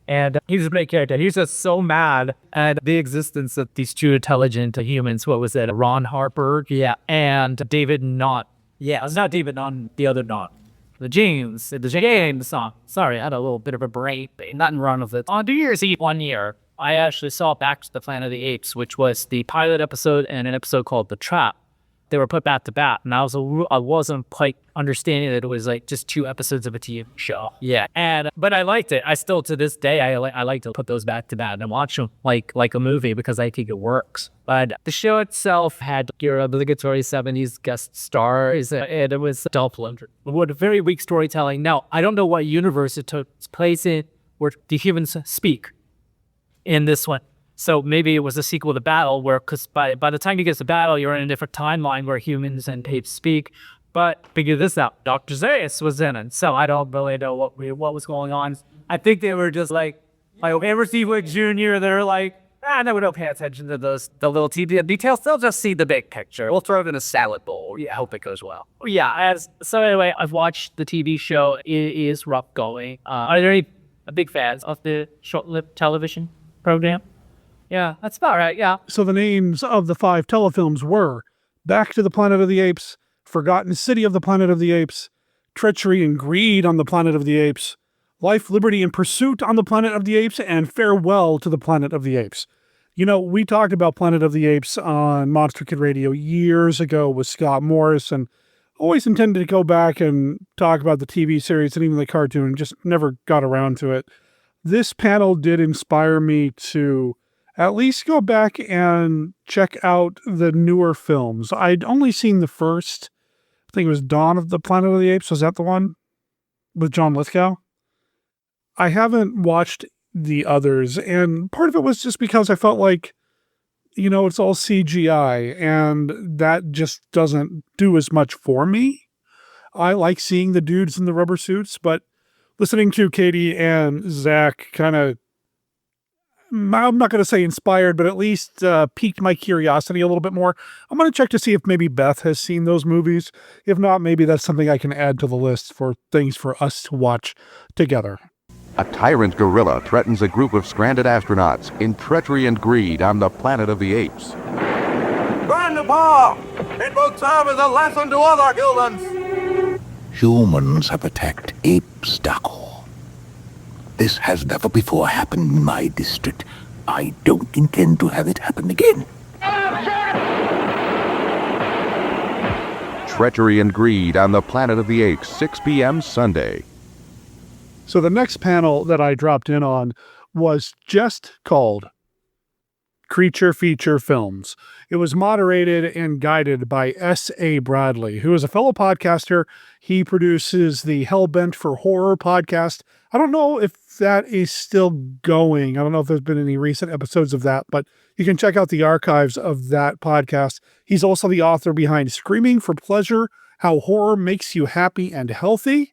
And he's a great character. He's just so mad at the existence of these two intelligent humans. What was it? Ron Harper? Yeah. And David Knott. Yeah, it's not David Knott, the other Knott. The James song. Sorry, I had a little bit of a brain, but nothing wrong with it. On New Year's Eve one year, I actually saw Back to the Planet of the Apes, which was the pilot episode and an episode called The Trap. They were put back to back, and I wasn't quite understanding that it was like just 2 episodes of a TV show. Yeah, but I liked it. I still, to this day, I like to put those back to back and watch them like a movie because I think it works. But the show itself had your obligatory 70s guest stars, and it was dull plunder with very weak storytelling. Now, I don't know what universe it took place in where the humans speak in this one. So maybe it was a sequel to Battle, where, because by the time you get to Battle, you're in a different timeline where humans and apes speak. But figure this out, Dr. Zaius was in it, so I don't really know what was going on. I think they were just like Edward Wood Jr. They're like, no, we don't pay attention to the little TV details. They'll just see the big picture. We'll throw it in a salad bowl. Yeah, I hope it goes well. Yeah. So anyway, I've watched the TV show. It is rough going. Are there any big fans of the short-lived television program? Yeah, that's about right, yeah. So the names of the 5 telefilms were Back to the Planet of the Apes, Forgotten City of the Planet of the Apes, Treachery and Greed on the Planet of the Apes, Life, Liberty, and Pursuit on the Planet of the Apes, and Farewell to the Planet of the Apes. You know, we talked about Planet of the Apes on Monster Kid Radio years ago with Scott Morris, and always intended to go back and talk about the TV series and even the cartoon, just never got around to it. This panel did inspire me to at least go back and check out the newer films. I'd only seen the first, I think it was Dawn of the Planet of the Apes. Was that the one with John Lithgow? I haven't watched the others, and part of it was just because I felt like, you know, it's all CGI, and that just doesn't do as much for me. I like seeing the dudes in the rubber suits, but listening to Katie and Zach kind of, I'm not going to say inspired, but at least piqued my curiosity a little bit more. I'm going to check to see if maybe Beth has seen those movies. If not, maybe that's something I can add to the list for things for us to watch together. A tyrant gorilla threatens a group of stranded astronauts in treachery and greed on the Planet of the Apes. Grandpa! It will serve as a lesson to other humans! Humans have attacked apes, Dako. This has never before happened in my district. I don't intend to have it happen again. Treachery and greed on the Planet of the Apes, 6 p.m. Sunday. So the next panel that I dropped in on was just called Creature Feature Films. It was moderated and guided by S.A. Bradley, who is a fellow podcaster. He produces the Hellbent for Horror podcast. I don't know if that is still going. I don't know if there's been any recent episodes of that, but you can check out the archives of that podcast. He's also the author behind Screaming for Pleasure, How Horror Makes You Happy and Healthy.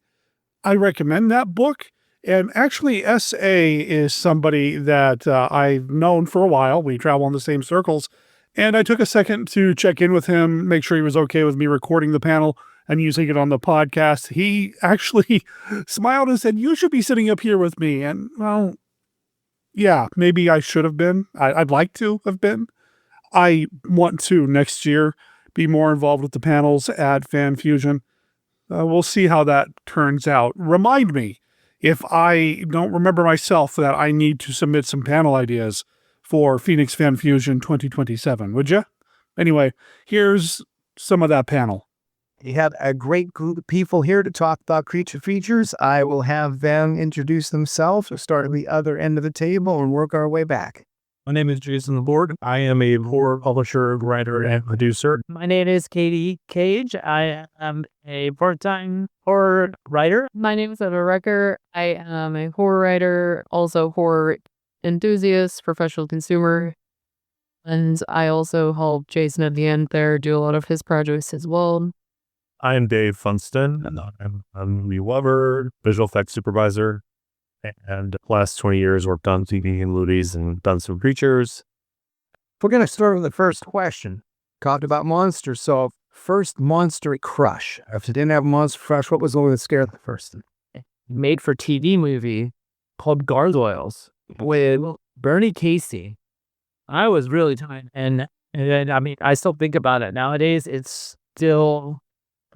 I recommend that book. And actually, S.A. is somebody that I've known for a while. We travel in the same circles. And I took a second to check in with him, make sure he was okay with me recording the panel and using it on the podcast. He actually smiled and said, "You should be sitting up here with me." And, well, yeah, maybe I should have been. I'd like to have been. I want to next year be more involved with the panels at Fan Fusion. We'll see how that turns out. Remind me, if I don't remember myself, that I need to submit some panel ideas for Phoenix Fan Fusion 2027, would you? Anyway, here's some of that panel. You have a great group of people here to talk about creature features. I will have them introduce themselves or start at the other end of the table and work our way back. My name is Jason LeBoard. I am a horror publisher, writer, and producer. My name is Katie Cage. I am a part-time horror writer. My name is Eva Recker. I am a horror writer, also horror enthusiast, professional consumer. And I also help Jason at the end there do a lot of his projects as well. I am Dave Funston, and I'm a movie lover, visual effects supervisor, and the last 20 years worked on TV and movies and done some creatures. We're going to start with the first question. Talked about monsters, so first monster crush. If you didn't have a monster crush, what was the one that scared the person? Made for TV movie called Gargoyles with Bernie Casey. I was really tired, and I mean, I still think about it nowadays. It's still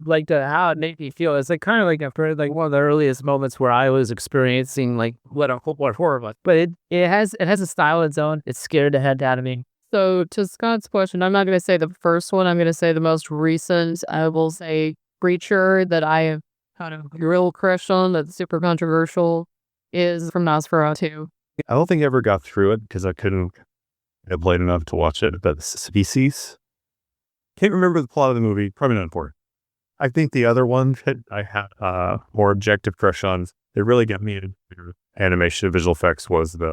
like how it made me feel. It's like kind of like after like one of the earliest moments where I was experiencing like what horror was. But it has a style of its own. It scared the head out of me. So to Scott's question, I'm not going to say the first one. I'm going to say the most recent. I will say Creature that I have kind of real crush on. That's super controversial. Is from Nosferatu. I don't think I ever got through it because I couldn't get late enough to watch it. But Species. Can't remember the plot of the movie. Probably not important. I think the other one that I had more objective crush on, that really got me into animation and visual effects, was the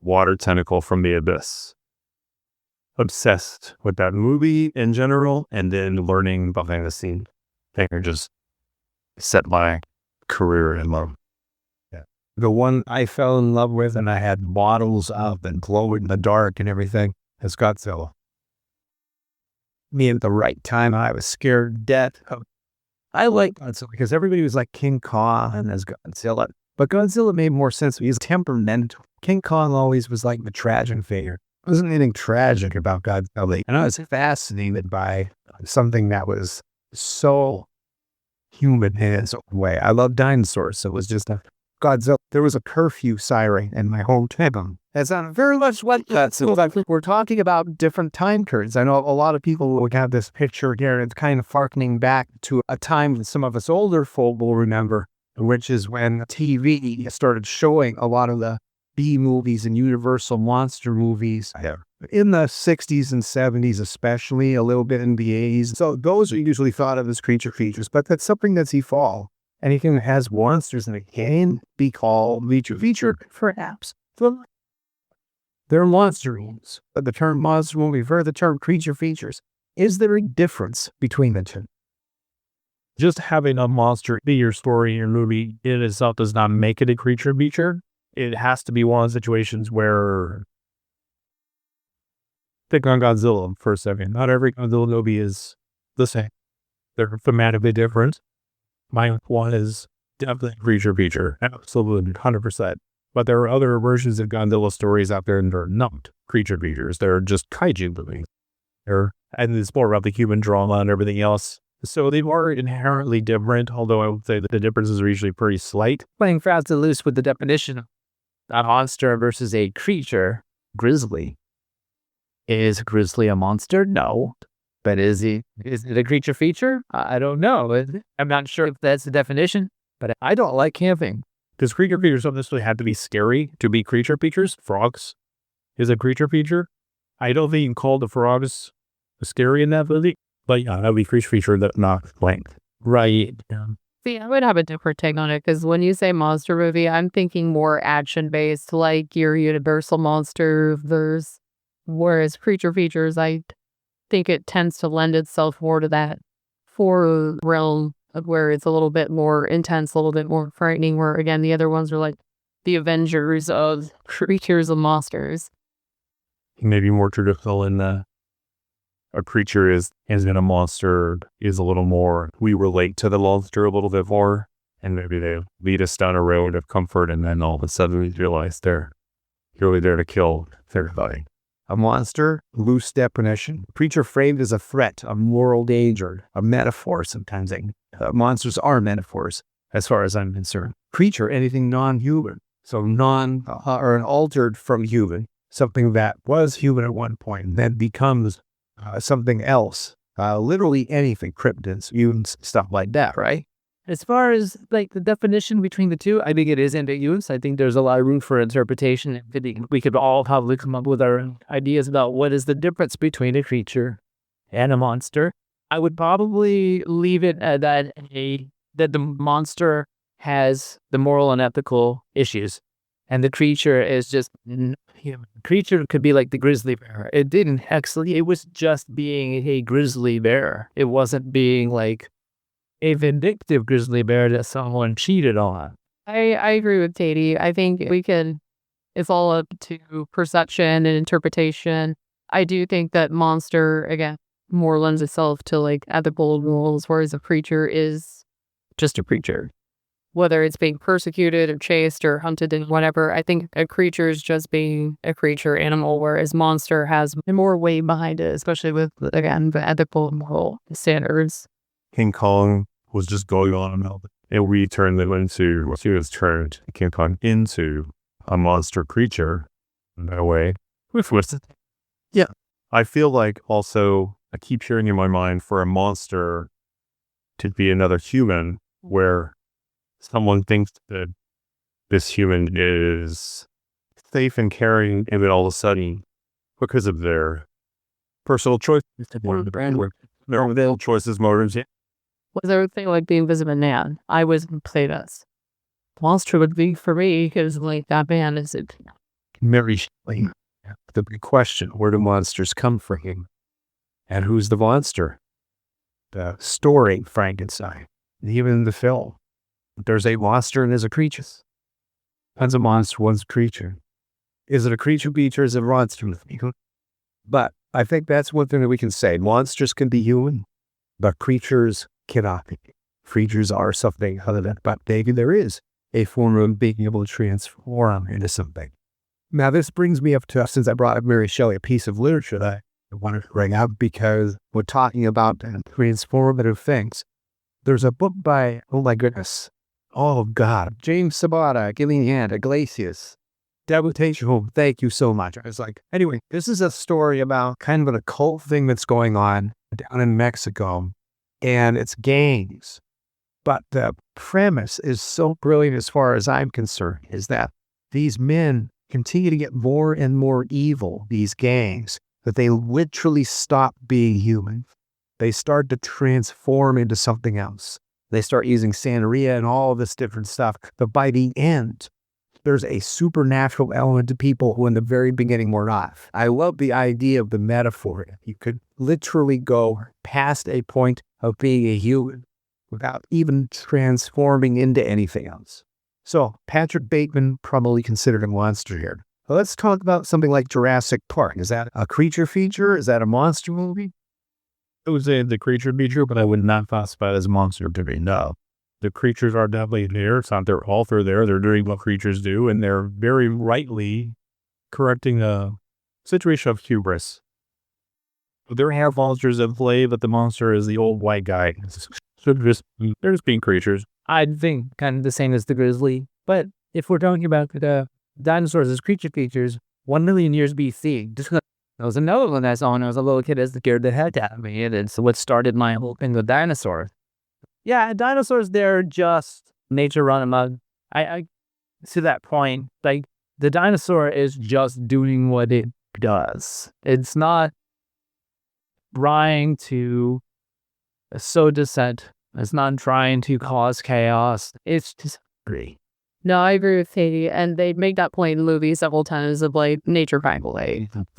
Water Tentacle from the Abyss. Obsessed with that movie in general, and then learning behind the scenes. I think just set my career in love. Yeah. The one I fell in love with and I had bottles of and glowed in the dark and everything is Godzilla. Me at the right time, I was scared to death. I like Godzilla because everybody was like King Kong as Godzilla, but Godzilla made more sense. He's temperamental. King Kong always was like the tragic figure. There wasn't anything tragic about Godzilla, and I was fascinated by something that was so human in its own way. I love dinosaurs, so it was just a Godzilla, there was a curfew siren in my hometown. It's not very much like that. So we're talking about different time periods. I know a lot of people would have this picture here. It's kind of harkening back to a time that some of us older folk will remember, which is when TV started showing a lot of the B movies and Universal monster movies. In the 60s and 70s, especially, a little bit in the 80s. So those are usually thought of as creature features, but that's something that's evolved. Anything that has monsters in it can be called creature feature, perhaps. So they're monster movies, but the term monster movie for the term creature features. Is there a difference between the two? Just having a monster be your story in your movie in itself does not make it a creature feature. It has to be one of the situations where, think on Godzilla for a second. Not every Godzilla movie is the same. They're thematically different. My one is definitely a creature feature. Absolutely, 100%. But there are other versions of Godzilla stories out there that are not creature features. They're just kaiju movies. And it's more about the human drama and everything else. So they are inherently different, although I would say that the differences are usually pretty slight. Playing fast and loose with the definition, a monster versus a creature. Grizzly. Is grizzly a monster? No. But is it a creature feature? I don't know. I'm not sure if that's the definition, but I don't like camping. Does creature features don't necessarily have to be scary to be creature features? Frogs is a creature feature. I don't think you can call the frogs scary in that movie, but yeah, that would be creature feature that's not length. Right. See, I would have a different take on it because when you say monster movie, I'm thinking more action based, like your Universal monsters, whereas creature features, I think it tends to lend itself more to that horror realm of where it's a little bit more intense, a little bit more frightening, where again, the other ones are like the Avengers of creatures and monsters. Maybe more traditional in the a creature has been a monster is a little more, we relate to the monster a little bit more, and maybe they lead us down a road of comfort, and then all of a sudden we realize they're really there to kill everybody. A monster, loose definition. Creature framed as a threat, a moral danger, a metaphor sometimes. Monsters are metaphors, as far as I'm concerned. Creature, anything non-human. So or an altered from human. Something that was human at one point, and then becomes something else. Literally anything, cryptids, mutants, stuff like that, right? As far as like the definition between the two, I think it is ambiguous. I think there's a lot of room for interpretation. We could all probably come up with our own ideas about what is the difference between a creature and a monster. I would probably leave it at that the monster has the moral and ethical issues, and the creature is just human. Creature could be like the grizzly bear. It was just being a grizzly bear. It wasn't being like a vindictive grizzly bear that someone cheated on. I agree with Katie. I think it's all up to perception and interpretation. I do think that monster, again, more lends itself to like ethical rules, whereas a creature is just a creature. Whether it's being persecuted or chased or hunted and whatever, I think a creature is just being a creature animal, whereas monster has more weight behind it, especially with, again, the ethical and moral standards. King Kong was just going on and on. And we turned them into, he was turned King Kong into a monster creature in that way. Yeah. I feel like also, I keep hearing in my mind for a monster to be another human where someone thinks that this human is safe and caring, and then all of a sudden, because of their personal choices, their choices, motives, Was everything like the Invisible Man? I was played as monster would be for me because like that man is it. Mary Shelley. The big question: where do monsters come from? And who's the monster? The story, Frankenstein, even in the film, there's a monster and there's a creature. One's a monster, one's a creature. Is it a creature feature? Is it a monster? But I think that's one thing that we can say: monsters can be human, but creatures cannot be. Creatures are something other than, but maybe there is a form of being able to transform into something. Now, this brings me up to, since I brought up Mary Shelley, a piece of literature that I wanted to bring up because we're talking about transformative things. There's a book by, oh my goodness, Oh, God. James Sabata, Gillian Iglesias. Debutation. Thank you so much. I was like, anyway, this is a story about kind of an occult thing that's going on down in Mexico, and it's gangs. But the premise is so brilliant as far as I'm concerned, is that these men continue to get more and more evil, these gangs, that they literally stop being human. They start to transform into something else. They start using Santeria and all this different stuff. But by the end, there's a supernatural element to people who in the very beginning were not. I love the idea of the metaphor. You could literally go past a point of being a human without even transforming into anything else. So Patrick Bateman probably considered a monster here. Well, let's talk about something like Jurassic Park. Is that a creature feature? Is that a monster movie? I would say the creature feature, but I would not classify it as a monster to me. No. The creatures are definitely there. It's not their fault they're there. They're doing what creatures do, and they're very rightly correcting a situation of hubris. There have monsters at play, but the monster is the old white guy. So they're just being creatures. I think kind of the same as the grizzly. But if we're talking about the dinosaurs as creature features, 1 million years BC, there was another one I saw when I was a little kid that scared the heck out of me. And it's what started my whole thing with dinosaurs. Yeah, dinosaurs, they're just nature run amok. I to that point, like the dinosaur is just doing what it does. It's not trying to sow dissent. It's not trying to cause chaos. It's just free. No, I agree with Katie, and they make that point in the movie several times of like nature kind of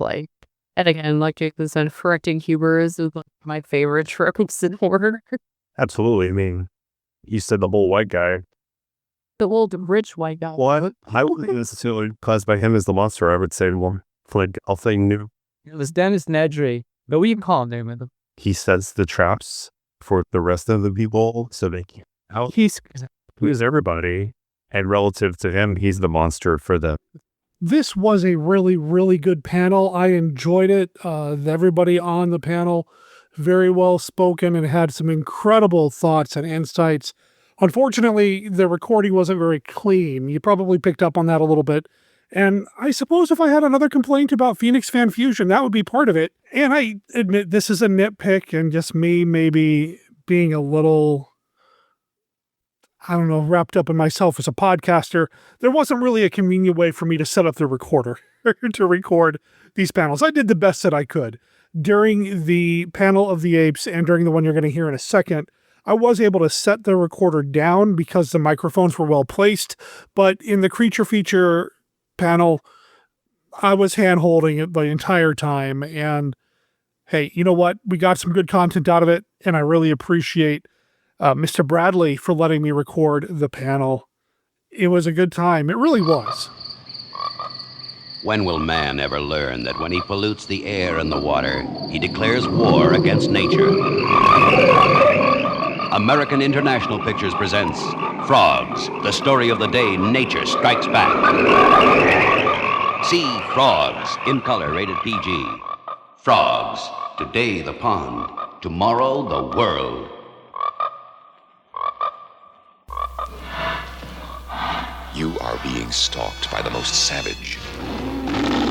like. And again, like Jason said, correcting hubris is like my favorite tropes in horror. Absolutely. I mean, you said the old white guy. The old rich white guy. What? I wouldn't necessarily classify him as the monster. I would say, well, like, I'll say new. It was Dennis Nedry, but we can call him name with him. He sets the traps for the rest of the people so they can't out. He's everybody. And relative to him, he's the monster for them. This was a really, really good panel. I enjoyed it. Everybody on the panel, very well spoken and had some incredible thoughts and insights. Unfortunately, the recording wasn't very clean. You probably picked up on that a little bit. And I suppose if I had another complaint about Phoenix Fan Fusion, that would be part of it. And I admit this is a nitpick and just me maybe being a little, I don't know, wrapped up in myself as a podcaster. There wasn't really a convenient way for me to set up the recorder to record these panels. I did the best that I could. During the panel of the apes and during the one you're going to hear in a second, I was able to set the recorder down because the microphones were well placed. But in the creature feature panel, I was hand-holding it the entire time. And hey, you know what? We got some good content out of it, and I really appreciate Mr. Bradley for letting me record the panel. It was a good time. It really was. When will man ever learn that when he pollutes the air and the water, he declares war against nature? American International Pictures presents Frogs, the story of the day nature strikes back. See Frogs, in color, rated PG. Frogs, today the pond, tomorrow the world. You are being stalked by the most savage,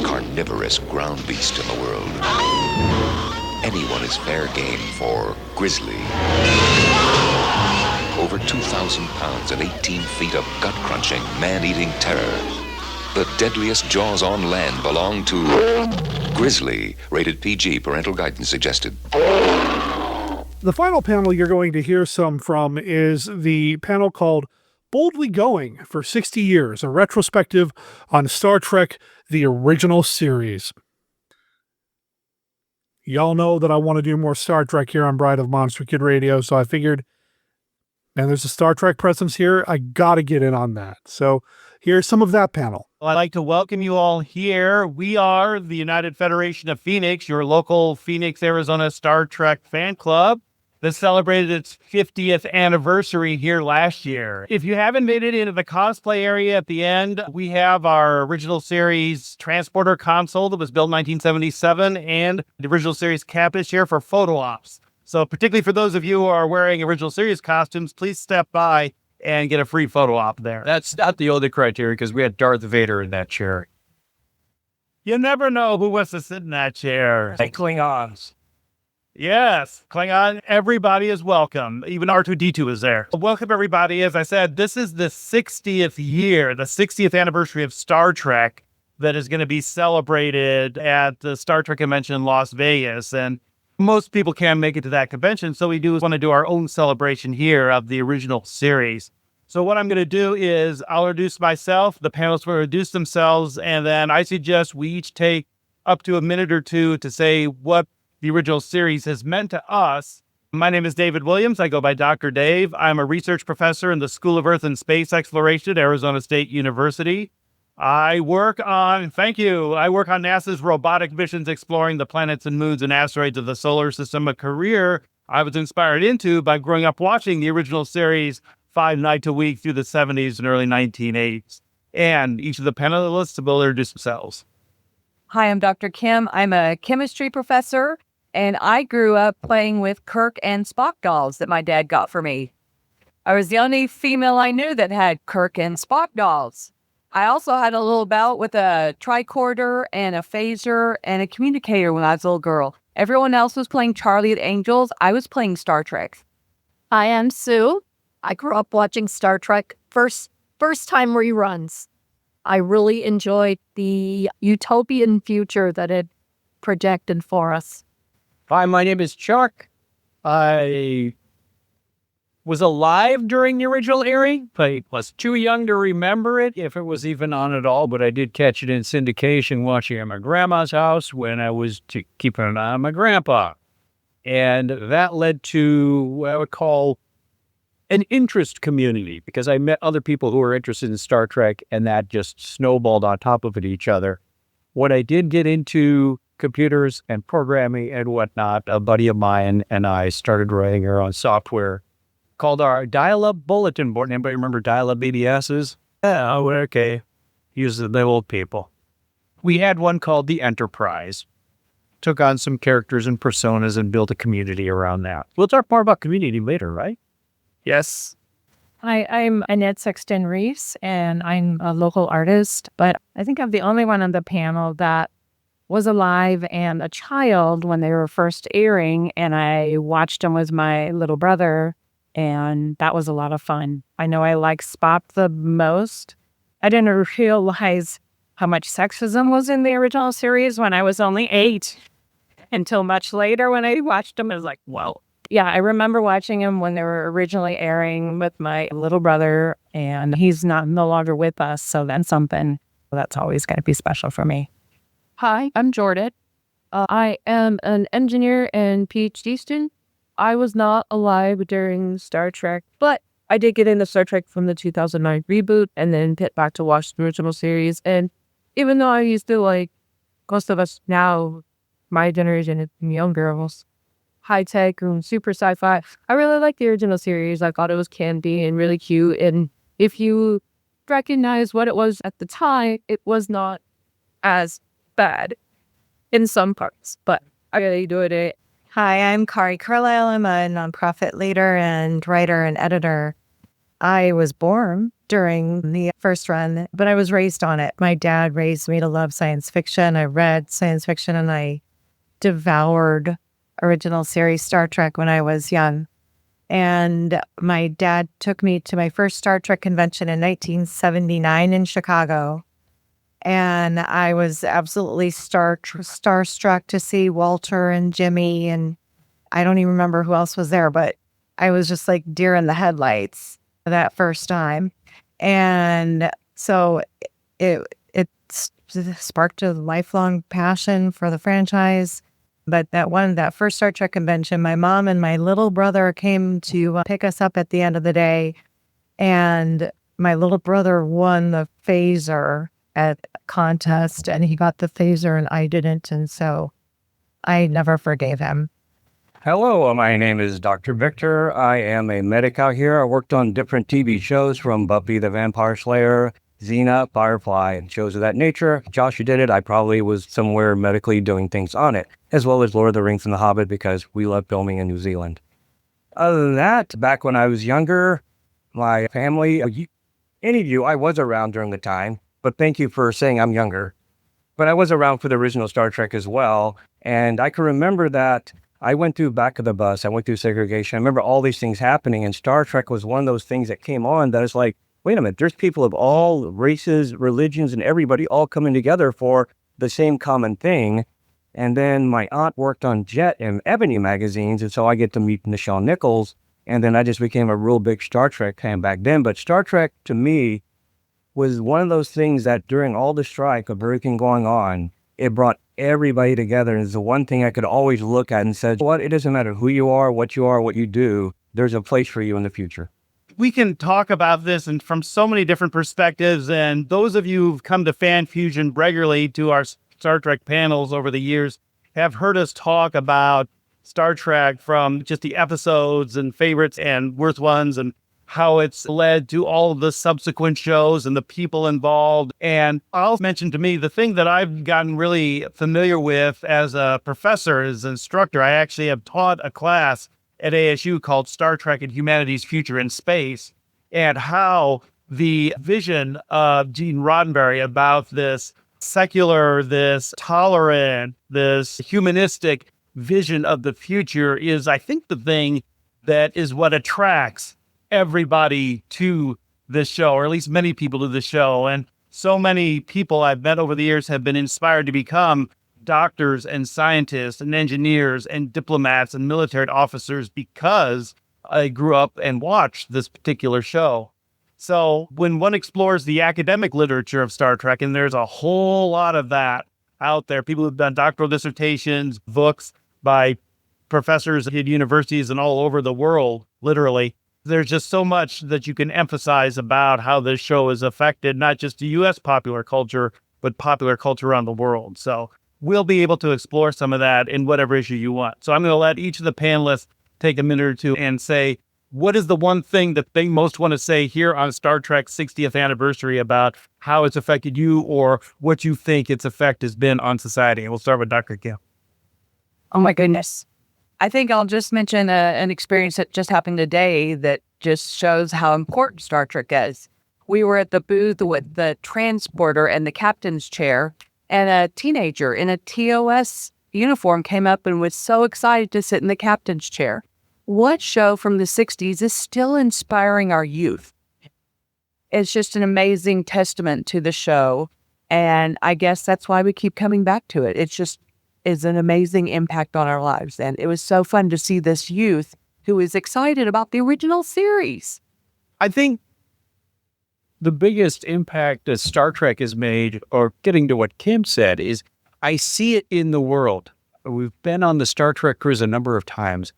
carnivorous ground beast in the world. Anyone is fair game for grizzly. Over 2,000 pounds and 18 feet of gut-crunching, man-eating terror. The deadliest jaws on land belong to Grizzly, rated PG, parental guidance suggested. The final panel you're going to hear some from is the panel called Boldly Going for 60 Years, a retrospective on Star Trek, the original series. Y'all know that I want to do more Star Trek here on Bride of Monster Kid Radio, so I figured, man, there's a Star Trek presence here. I got to get in on that. So here's some of that panel. Well, I'd like to welcome you all here. We are the United Federation of Phoenix, your local Phoenix, Arizona Star Trek fan club that celebrated its 50th anniversary here last year. If you haven't made it into the cosplay area at the end, we have our original series transporter console that was built in 1977 and the original series cabinet chair for photo ops. So particularly for those of you who are wearing original series costumes, please step by and get a free photo op there. That's not the only criteria because we had Darth Vader in that chair. You never know who wants to sit in that chair. Like Klingons. Yes, Klingon, everybody is welcome. Even R2-D2 is there. Welcome, everybody. As I said, this is the 60th year, the 60th anniversary of Star Trek that is going to be celebrated at the Star Trek convention in Las Vegas. And most people can't make it to that convention, so we want to do our own celebration here of the original series. So what I'm going to do is I'll introduce myself, the panelists will introduce themselves, and then I suggest we each take up to a minute or two to say what the original series has meant to us. My name is David Williams. I go by Dr. Dave. I'm a research professor in the School of Earth and Space Exploration at Arizona State University. I work on NASA's robotic missions exploring the planets and moons and asteroids of the solar system, a career I was inspired into by growing up watching the original series 5 nights a week through the 70s and early 1980s. And each of the panelists will introduce themselves. Hi, I'm Dr. Kim. I'm a chemistry professor, and I grew up playing with Kirk and Spock dolls that my dad got for me. I was the only female I knew that had Kirk and Spock dolls. I also had a little belt with a tricorder and a phaser and a communicator when I was a little girl. Everyone else was playing Charlie and the Angels. I was playing Star Trek. Hi, I'm Sue. I grew up watching Star Trek first time reruns. I really enjoyed the utopian future that it projected for us. Hi, my name is Chuck. I was alive during the original airing, but I was too young to remember it, if it was even on at all, but I did catch it in syndication watching at my grandma's house when I was keeping an eye on my grandpa. And that led to what I would call an interest community, because I met other people who were interested in Star Trek, and that just snowballed on top of each other. When I did get into computers and programming and whatnot, a buddy of mine and I started writing our own software called our dial-up bulletin board. Anybody remember dial-up BBSs? Oh, okay. Use the old people. We had one called the Enterprise. Took on some characters and personas and built a community around that. We'll talk more about community later, right? Yes. Hi, I'm Annette Sexton Reese, and I'm a local artist, but I think I'm the only one on the panel that was alive and a child when they were first airing, and I watched them with my little brother, and that was a lot of fun. I know I like Spock the most. I didn't realize how much sexism was in the original series when I was only 8, until much later when I watched them. I was like, whoa. Yeah, I remember watching them when they were originally airing with my little brother, and he's no longer with us, so that's something that's always going to be special for me. Hi, I'm Jordan. I am an engineer and PhD student. I was not alive during Star Trek, but I did get into Star Trek from the 2009 reboot and then hit back to watch the original series. And even though I used to, like most of us now, my generation is young girls, high tech and super sci-fi, I really liked the original series. I thought it was campy and really cute. And if you recognize what it was at the time, it was not as bad in some parts, but I really enjoyed it. Hi, I'm Kari Carlisle. I'm a nonprofit leader and writer and editor. I was born during the first run, but I was raised on it. My dad raised me to love science fiction. I read science fiction and I devoured original series Star Trek when I was young. And my dad took me to my first Star Trek convention in 1979 in Chicago. And I was absolutely starstruck to see Walter and Jimmy, and I don't even remember who else was there, but I was just like deer in the headlights that first time. And so it sparked a lifelong passion for the franchise. But that first Star Trek convention, my mom and my little brother came to pick us up at the end of the day, and my little brother won the phaser at a contest, and he got the phaser and I didn't, and so I never forgave him. Hello, my name is Dr. Victor. I am a medic out here. I worked on different TV shows from Buffy the Vampire Slayer, Xena, Firefly, and shows of that nature. Josh, you did it. I probably was somewhere medically doing things on it, as well as Lord of the Rings and The Hobbit, because we love filming in New Zealand. Other than that, back when I was younger, My family, any of you, I was around during the time, but thank you for saying I'm younger. But I was around for the original Star Trek as well. And I can remember that I went through back of the bus. I went through segregation. I remember all these things happening. And Star Trek was one of those things that came on that is like, wait a minute, there's people of all races, religions, and everybody all coming together for the same common thing. And then my aunt worked on Jet and Ebony magazines. And so I get to meet Nichelle Nichols. And then I just became a real big Star Trek fan back then. But Star Trek, to me, was one of those things that during all the strike of everything going on, it brought everybody together. And it's the one thing I could always look at and say, what? It doesn't matter who you are, what you do. There's a place for you in the future. We can talk about this and from so many different perspectives. And those of you who've come to Fan Fusion regularly to our Star Trek panels over the years have heard us talk about Star Trek from just the episodes and favorites and worst ones and how it's led to all of the subsequent shows and the people involved. And I'll mention to me, the thing that I've gotten really familiar with as a professor, as an instructor, I actually have taught a class at ASU called Star Trek and Humanity's Future in Space, and how the vision of Gene Roddenberry about this secular, this tolerant, this humanistic vision of the future is, I think, the thing that is what attracts everybody to this show, or at least many people to the show. And so many people I've met over the years have been inspired to become doctors and scientists and engineers and diplomats and military officers because I grew up and watched this particular show. So when one explores the academic literature of Star Trek, and there's a whole lot of that out there, people who've done doctoral dissertations, books by professors at universities and all over the world, literally, there's just so much that you can emphasize about how this show has affected not just the U.S. popular culture, but popular culture around the world. So we'll be able to explore some of that in whatever issue you want. So I'm going to let each of the panelists take a minute or two and say, what is the one thing that they most want to say here on Star Trek's 60th anniversary about how it's affected you or what you think its effect has been on society? And we'll start with Dr. Kim. Oh, my goodness. I think I'll just mention an experience that just happened today that just shows how important Star Trek is. We were at the booth with the transporter and the captain's chair, and a teenager in a TOS uniform came up and was so excited to sit in the captain's chair. What show from the 60s is still inspiring our youth? It's just an amazing testament to the show, and I guess that's why we keep coming back to it. It's just is an amazing impact on our lives. And it was so fun to see this youth who is excited about the original series. I think the biggest impact that Star Trek has made, or getting to what Kim said, is I see it in the world. We've been on the Star Trek cruise a number of times.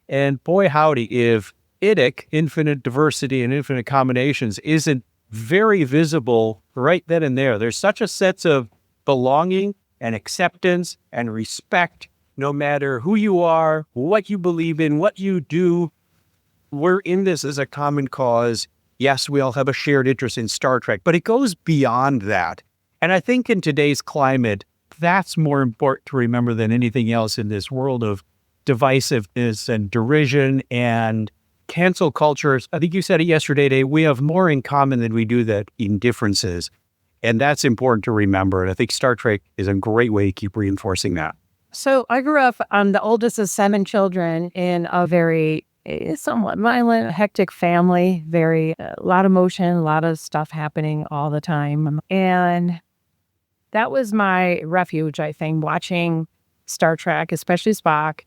And boy, howdy, if IDIC, infinite diversity and infinite combinations, isn't very visible right then and there. There's such a sense of belonging and acceptance and respect, no matter who you are, what you believe in, what you do. We're in this as a common cause. Yes, we all have a shared interest in Star Trek, but it goes beyond that. And I think in today's climate, that's more important to remember than anything else in this world of divisiveness and derision and cancel cultures. I think you said it yesterday, Dave, we have more in common than we do that in differences. And that's important to remember. And I think Star Trek is a great way to keep reinforcing that. So I grew up, I'm the oldest of 7 children in a very somewhat violent, hectic family, a lot of motion, a lot of stuff happening all the time. And that was my refuge, I think, watching Star Trek, especially Spock,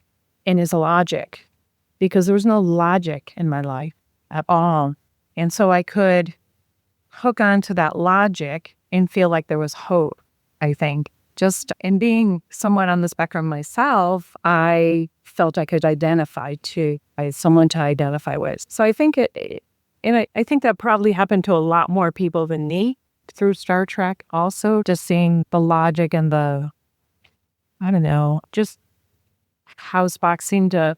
and his logic, because there was no logic in my life at all. And so I could hook onto that logic and feel like there was hope, I think. Just in being someone on the spectrum myself, I felt I could identify to someone to identify with. So I think I think that probably happened to a lot more people than me through Star Trek also, just seeing the logic and just how Spock seemed to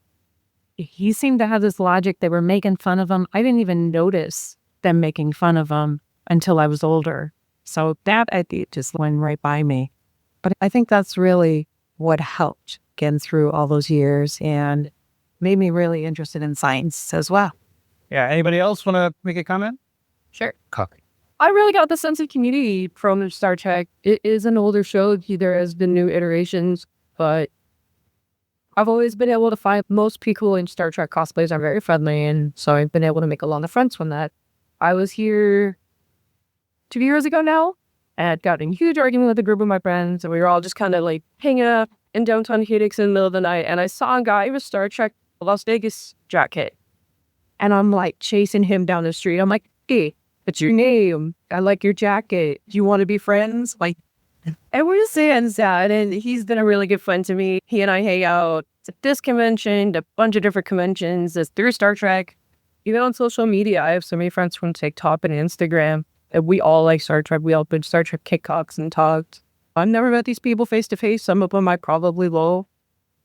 have this logic. They were making fun of him. I didn't even notice them making fun of him until I was older. So that, I think, just went right by me. But I think that's really what helped getting through all those years and made me really interested in science as well. Yeah. Anybody else want to make a comment? Sure. Copy. I really got the sense of community from Star Trek. It is an older show. There has been new iterations, but I've always been able to find most people in Star Trek cosplays are very friendly, and so I've been able to make a lot of friends from that. I was here 2 years ago now, and got in a huge argument with a group of my friends, and we were all just kind of like hanging out in downtown Phoenix in the middle of the night, and I saw a guy with Star Trek Las Vegas jacket, and I'm like chasing him down the street. I'm like, hey, what's your name? I like your jacket. Do you want to be friends? Like, and we're just saying that, and he's been a really good friend to me. He and I hang out at this convention, a bunch of different conventions, it's through Star Trek. Even on social media, I have so many friends from TikTok and Instagram, and we all like Star Trek. We all been Star Trek kickbacks and talked. I've never met these people face to face. Some of them I probably will,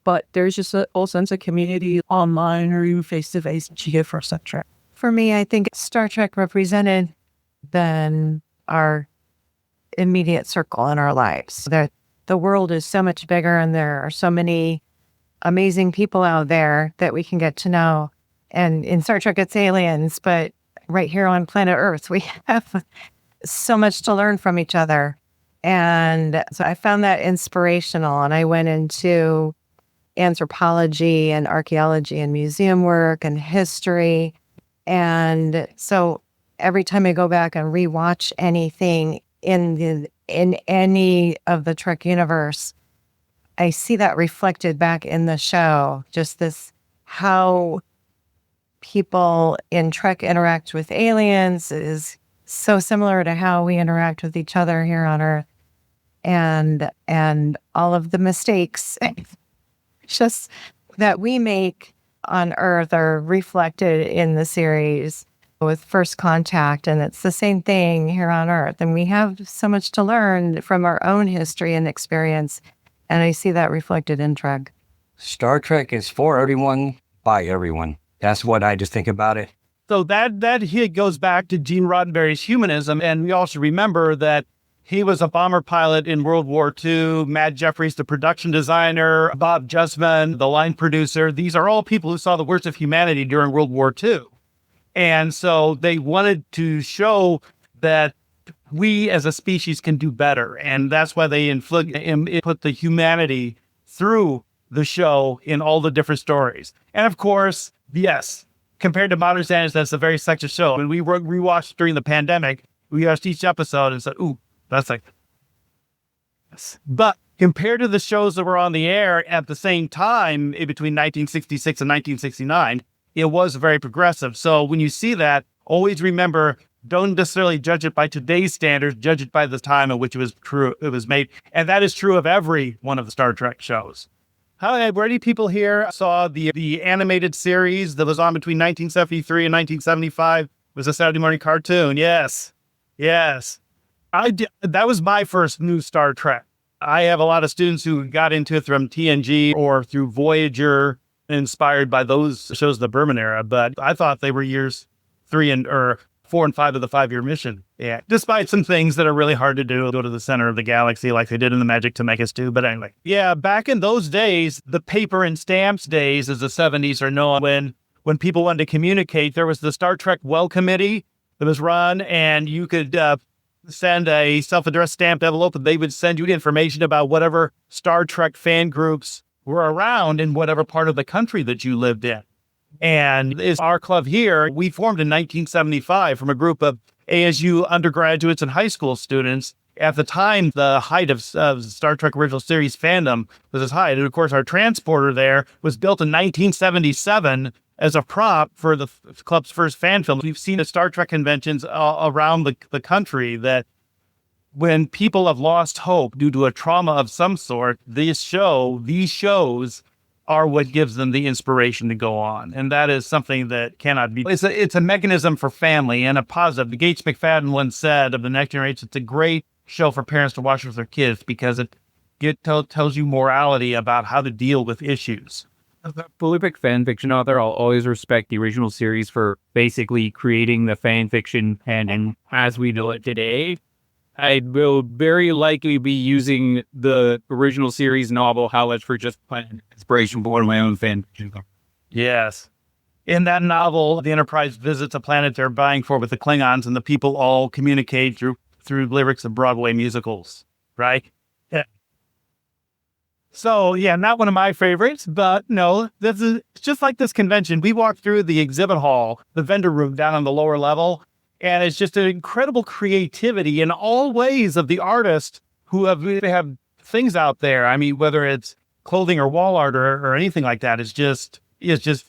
but there's just a whole sense of community online or even face to face that you get for Star Trek. For me, I think Star Trek represented then our immediate circle in our lives. The world is so much bigger, and there are so many amazing people out there that we can get to know. And in Star Trek, it's aliens, but right here on planet Earth, we have so much to learn from each other. And so I found that inspirational, and I went into anthropology and archaeology and museum work and history. And so every time I go back and rewatch anything in any of the Trek universe, I see that reflected back in the show. Just this, how people in Trek interact with aliens is so similar to how we interact with each other here on Earth. And all of the mistakes just that we make on Earth are reflected in the series with First Contact, and it's the same thing here on Earth. And we have so much to learn from our own history and experience, and I see that reflected in Trek. Star Trek is for everyone, by everyone. That's what I just think about it. So that hit goes back to Gene Roddenberry's humanism, and we also remember that he was a bomber pilot in World War II. Matt Jeffries, the production designer, Bob Justman, the line producer. These are all people who saw the worst of humanity during World War II. And so they wanted to show that we as a species can do better. And that's why they put the humanity through the show in all the different stories. And of course, yes, compared to modern standards, that's a very sexist show. When we rewatched during the pandemic, we watched each episode and said, ooh, that's like, yes. But compared to the shows that were on the air at the same time, in between 1966 and 1969, it was very progressive. So when you see that, always remember, don't necessarily judge it by today's standards, judge it by the time in which it was made. And that is true of every one of the Star Trek shows. How many people here saw the animated series that was on between 1973 and 1975? It was a Saturday morning cartoon. Yes. That was my first new Star Trek. I have a lot of students who got into it from TNG or through Voyager, inspired by those shows of the Berman era, but I thought they were years 4 and 5 of the 5-year mission. Yeah. Despite some things that are really hard to do, go to the center of the galaxy like they did in the Magic to Make Us Do. But anyway, yeah, back in those days, the paper and stamps days, as the 70s are known, when people wanted to communicate, there was the Star Trek Well Committee that was run, and you could send a self-addressed stamped envelope, and they would send you information about whatever Star Trek fan groups were around in whatever part of the country that you lived in. And is our club here, we formed in 1975 from a group of ASU undergraduates and high school students. At the time, the height of Star Trek Original Series fandom was as high. And of course, our transporter there was built in 1977 as a prop for the club's first fan film. We've seen at Star Trek conventions around the country that when people have lost hope due to a trauma of some sort, these shows are what gives them the inspiration to go on. And that is something that cannot be. It's a mechanism for family and a positive. Gates McFadden once said of The Next Generation, it's a great show for parents to watch with their kids because it tells you morality about how to deal with issues. As a prolific fan fiction author, I'll always respect the original series for basically creating the fan fiction and as we know it today. I will very likely be using the original series novel Howlett for just inspiration for one of my own fan fiction. Yes. In that novel, the Enterprise visits a planet they're vying for with the Klingons, and the people all communicate through lyrics of Broadway musicals, right? Yeah. So, yeah, not one of my favorites, but no, this is just like this convention. We walked through the exhibit hall, the vendor room down on the lower level, and it's just an incredible creativity in all ways of the artists who have things out there. I mean, whether it's clothing or wall art or anything like that, it's just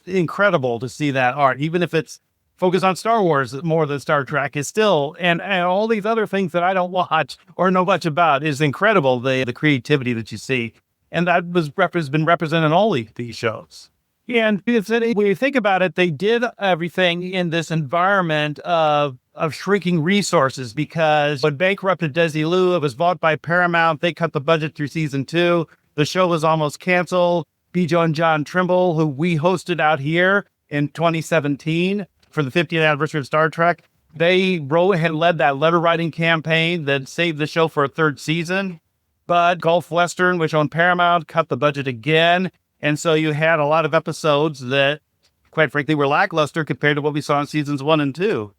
incredible to see that art, even if it's focused on Star Wars more than Star Trek is still, and all these other things that I don't watch or know much about is incredible. The creativity that you see. And that has been represented in all these shows. And when you think about it, they did everything in this environment of shrinking resources, because when bankrupted Desilu, it was bought by Paramount. They cut the budget through season 2. The show was almost canceled. Bijo and John Trimble, who we hosted out here in 2017 for the 50th anniversary of Star Trek, they had led that letter writing campaign that saved the show for a 3rd season. But Gulf Western, which owned Paramount, cut the budget again. And so you had a lot of episodes that, quite frankly, were lackluster compared to what we saw in seasons 1 and 2.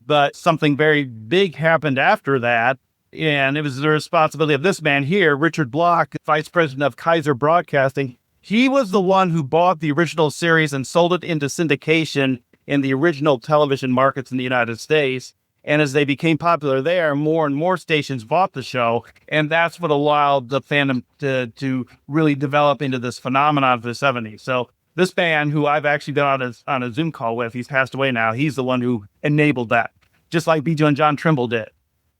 But something very big happened after that. And it was the responsibility of this man here, Richard Block, vice president of Kaiser Broadcasting. He was the one who bought the original series and sold it into syndication in the original television markets in the United States. And as they became popular there, more and more stations bought the show. And that's what allowed the fandom to really develop into this phenomenon of the 70s. So this man, who I've actually been on a Zoom call with, he's passed away now. He's the one who enabled that, just like Bijo and John Trimble did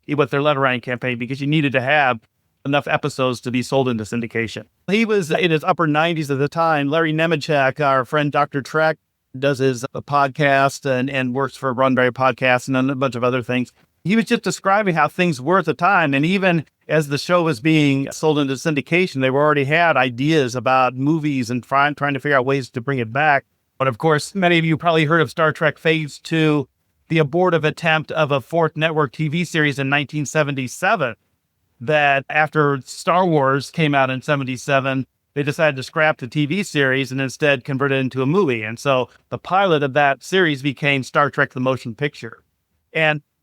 with their letter writing campaign, because you needed to have enough episodes to be sold into syndication. He was in his upper 90s at the time. Larry Nemechek, our friend Dr. Trek, does his podcast and works for Roddenberry Podcast and a bunch of other things. He was just describing how things were at the time. And even as the show was being sold into syndication, they already had ideas about movies and trying to figure out ways to bring it back. But of course, many of you probably heard of Star Trek Phase 2, the abortive attempt of a 4th network TV series in 1977, that after Star Wars came out in 77, they decided to scrap the TV series and instead convert it into a movie. And so the pilot of that series became Star Trek: The Motion Picture.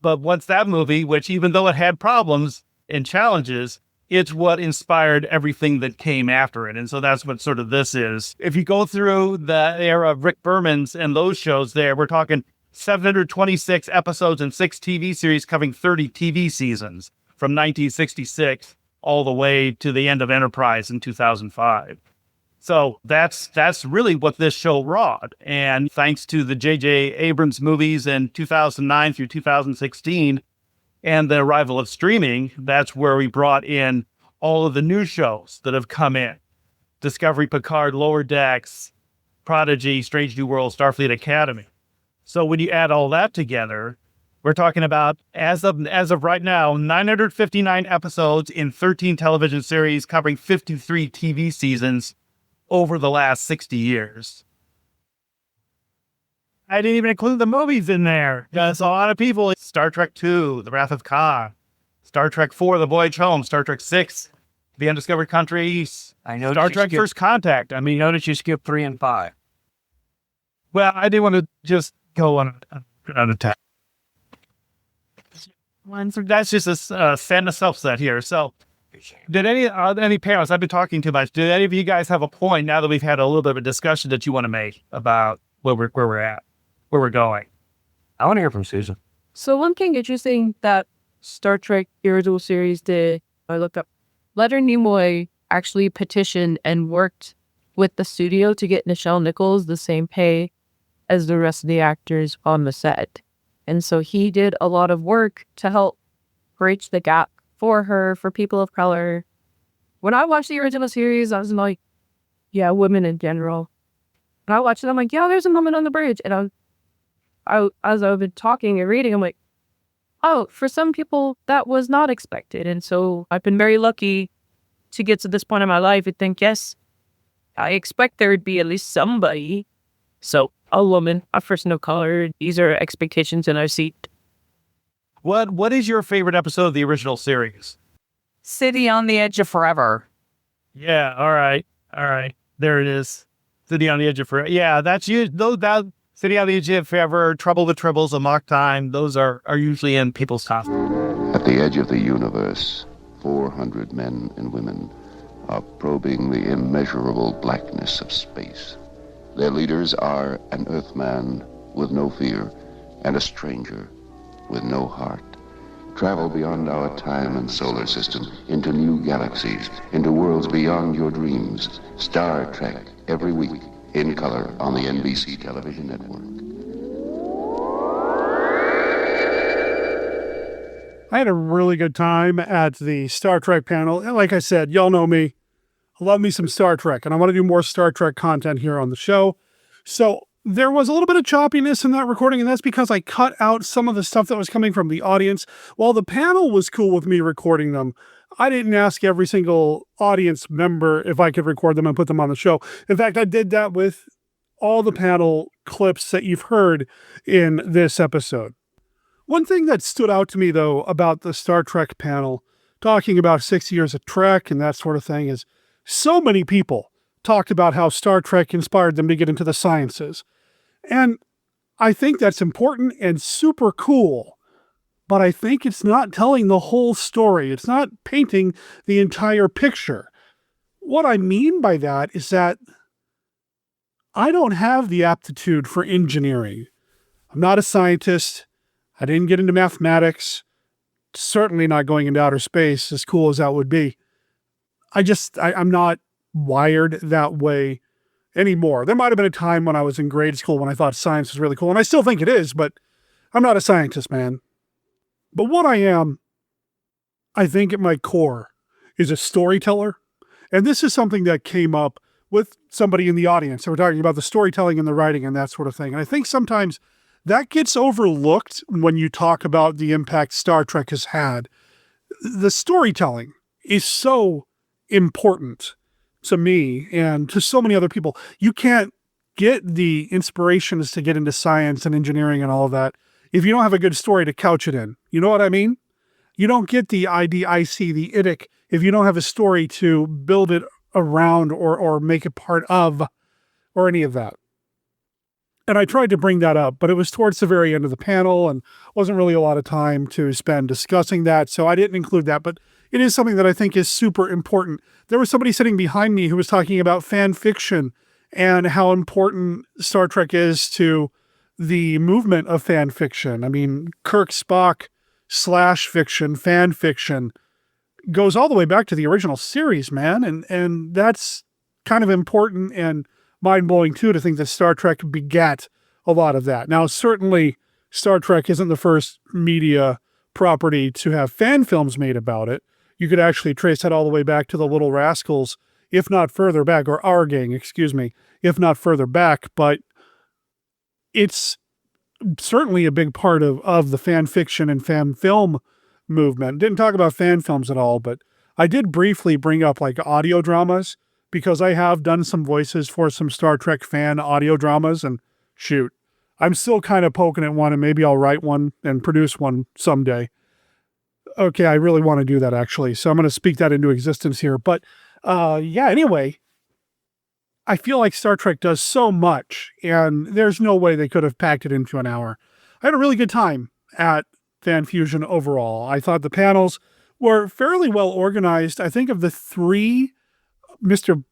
But once that movie, which even though it had problems and challenges, it's what inspired everything that came after it. And so that's what sort of this is. If you go through the era of Rick Berman's and those shows there, we're talking 726 episodes and 6 TV series covering 30 TV seasons from 1966 all the way to the end of Enterprise in 2005. So that's really what this show wrought. And thanks to the J.J. Abrams movies in 2009 through 2016 and the arrival of streaming, that's where we brought in all of the new shows that have come in. Discovery, Picard, Lower Decks, Prodigy, Strange New World, Starfleet Academy. So when you add all that together, we're talking about, as of right now, 959 episodes in 13 television series covering 53 TV seasons over the last 60 years. I didn't even include the movies in there. That's a lot of people. Star Trek II, The Wrath of Khan. Star Trek IV, The Voyage Home. Star Trek VI, The Undiscovered Countries. I know. Star Trek First Contact. I mean, notice you skipped 3 and 5. Well, I didn't want to just go on a tap. That's just a fan of self-set here. So, did any panelists, I've been talking too much, did any of you guys have a point now that we've had a little bit of a discussion that you want to make about where we're at, where we're going? I want to hear from Susan. So one thing interesting that Star Trek original series did, I looked up, Leonard Nimoy actually petitioned and worked with the studio to get Nichelle Nichols the same pay as the rest of the actors on the set. And so he did a lot of work to help bridge the gap for her, for people of color. When I watched the original series, I was like, yeah, women in general. And I watched it, I'm like, yeah, there's a woman on the bridge. And as I've been talking and reading, I'm like, oh, for some people, that was not expected. And so I've been very lucky to get to this point in my life and think, yes, I expect there would be at least somebody. So a woman, a person of color, these are expectations in our seat. What is your favorite episode of the original series? City on the Edge of Forever. Yeah, all right. There it is. City on the Edge of Forever. Yeah, that's you. That's City on the Edge of Forever, Trouble with Tribbles, Amok Time, those are usually in people's top. At the edge of the universe, 400 men and women are probing the immeasurable blackness of space. Their leaders are an Earthman with no fear and a stranger with no heart. Travel beyond our time and solar system, into new galaxies, into worlds beyond your dreams. Star Trek, every week, in color on the NBC television network. I had a really good time at the Star Trek panel. And like I said, y'all know me. I love me some Star Trek, and I want to do more Star Trek content here on the show. So there was a little bit of choppiness in that recording, and that's because I cut out some of the stuff that was coming from the audience. While the panel was cool with me recording them, I didn't ask every single audience member if I could record them and put them on the show. In fact, I did that with all the panel clips that you've heard in this episode. One thing that stood out to me, though, about the Star Trek panel, talking about 6 years of Trek and that sort of thing, is so many people talked about how Star Trek inspired them to get into the sciences. And I think that's important and super cool, but I think it's not telling the whole story. It's not painting the entire picture. What I mean by that is that I don't have the aptitude for engineering. I'm not a scientist. I didn't get into mathematics. Certainly not going into outer space, as cool as that would be. I'm not wired that way anymore. There might have been a time when I was in grade school when I thought science was really cool, and I still think it is, but I'm not a scientist, man. But what I am, I think at my core, is a storyteller. And this is something that came up with somebody in the audience. So we're talking about the storytelling and the writing and that sort of thing. And I think sometimes that gets overlooked when you talk about the impact Star Trek has had. The storytelling is so important to me and to so many other people. You can't get the inspirations to get into science and engineering and all of that if you don't have a good story to couch it in. You know what I mean? You don't get the IDIC, the IDIC, if you don't have a story to build it around or make it part of or any of that. And I tried to bring that up, but it was towards the very end of the panel and wasn't really a lot of time to spend discussing that, so I didn't include that, but it is something that I think is super important. There was somebody sitting behind me who was talking about fan fiction and how important Star Trek is to the movement of fan fiction. I mean, Kirk Spock / fiction, fan fiction, goes all the way back to the original series, man. And that's kind of important and mind-blowing, too, to think that Star Trek begat a lot of that. Now, certainly, Star Trek isn't the first media property to have fan films made about it. You could actually trace that all the way back to the Little Rascals, if not further back, or Our Gang, excuse me, if not further back. But it's certainly a big part of the fan fiction and fan film movement. Didn't talk about fan films at all, but I did briefly bring up like audio dramas because I have done some voices for some Star Trek fan audio dramas, and shoot, I'm still kind of poking at one, and maybe I'll write one and produce one someday. Okay, I really want to do that actually, so I'm going to speak that into existence here. But yeah, anyway, I feel like Star Trek does so much, and there's no way they could have packed it into an hour. I had a really good time at Fan Fusion overall. I thought the panels were fairly well organized. I think of the three, Mr.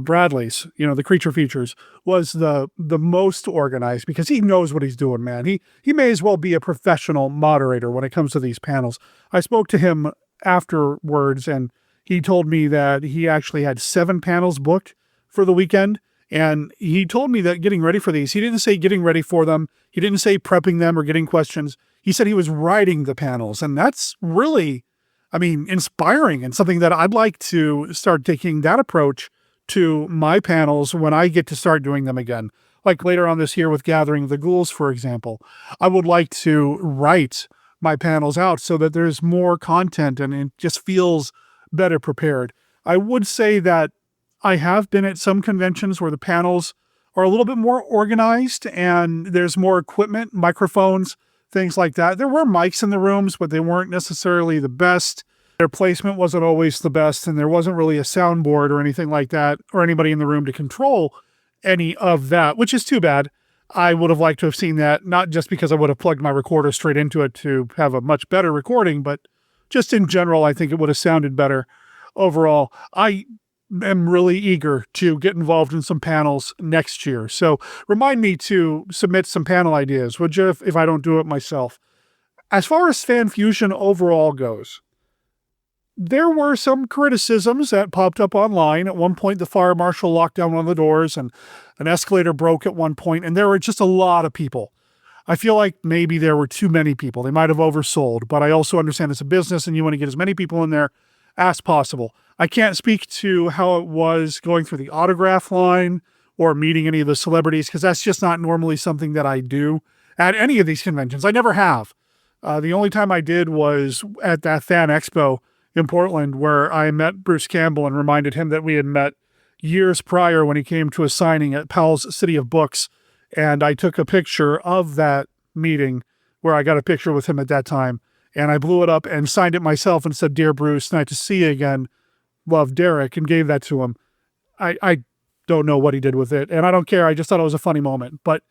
Bradley's, the creature features, was the most organized because he knows what he's doing, man. He may as well be a professional moderator when it comes to these panels. I spoke to him afterwards, and he told me that he actually had 7 panels booked for the weekend. And he told me that getting ready for these, he didn't say getting ready for them. He didn't say prepping them or getting questions. He said he was writing the panels. And that's really, inspiring and something that I'd like to start taking that approach to my panels when I get to start doing them again. Like later on this year with Gathering of the Ghouls, for example, I would like to write my panels out so that there's more content and it just feels better prepared. I would say that I have been at some conventions where the panels are a little bit more organized and there's more equipment, microphones, things like that. There were mics in the rooms, but they weren't necessarily the best. Their placement wasn't always the best, and there wasn't really a soundboard or anything like that, or anybody in the room to control any of that, which is too bad. I would have liked to have seen that, not just because I would have plugged my recorder straight into it to have a much better recording, but just in general, I think it would have sounded better overall. I am really eager to get involved in some panels next year. So remind me to submit some panel ideas, would you, if I don't do it myself? As far as Fan Fusion overall goes, there were some criticisms that popped up online. At one point, the fire marshal locked down one of the doors and an escalator broke at one point, and there were just a lot of people. I feel like maybe there were too many people. They might have oversold, but I also understand it's a business and you want to get as many people in there as possible. I can't speak to how it was going through the autograph line or meeting any of the celebrities, because that's just not normally something that I do at any of these conventions. I never have. The only time I did was at that Fan Expo in Portland, where I met Bruce Campbell and reminded him that we had met years prior when he came to a signing at Powell's City of Books. And I took a picture of that meeting where I got a picture with him at that time. And I blew it up and signed it myself and said, "Dear Bruce, nice to see you again. Love, Derek," and gave that to him. I don't know what he did with it, and I don't care. I just thought it was a funny moment. But,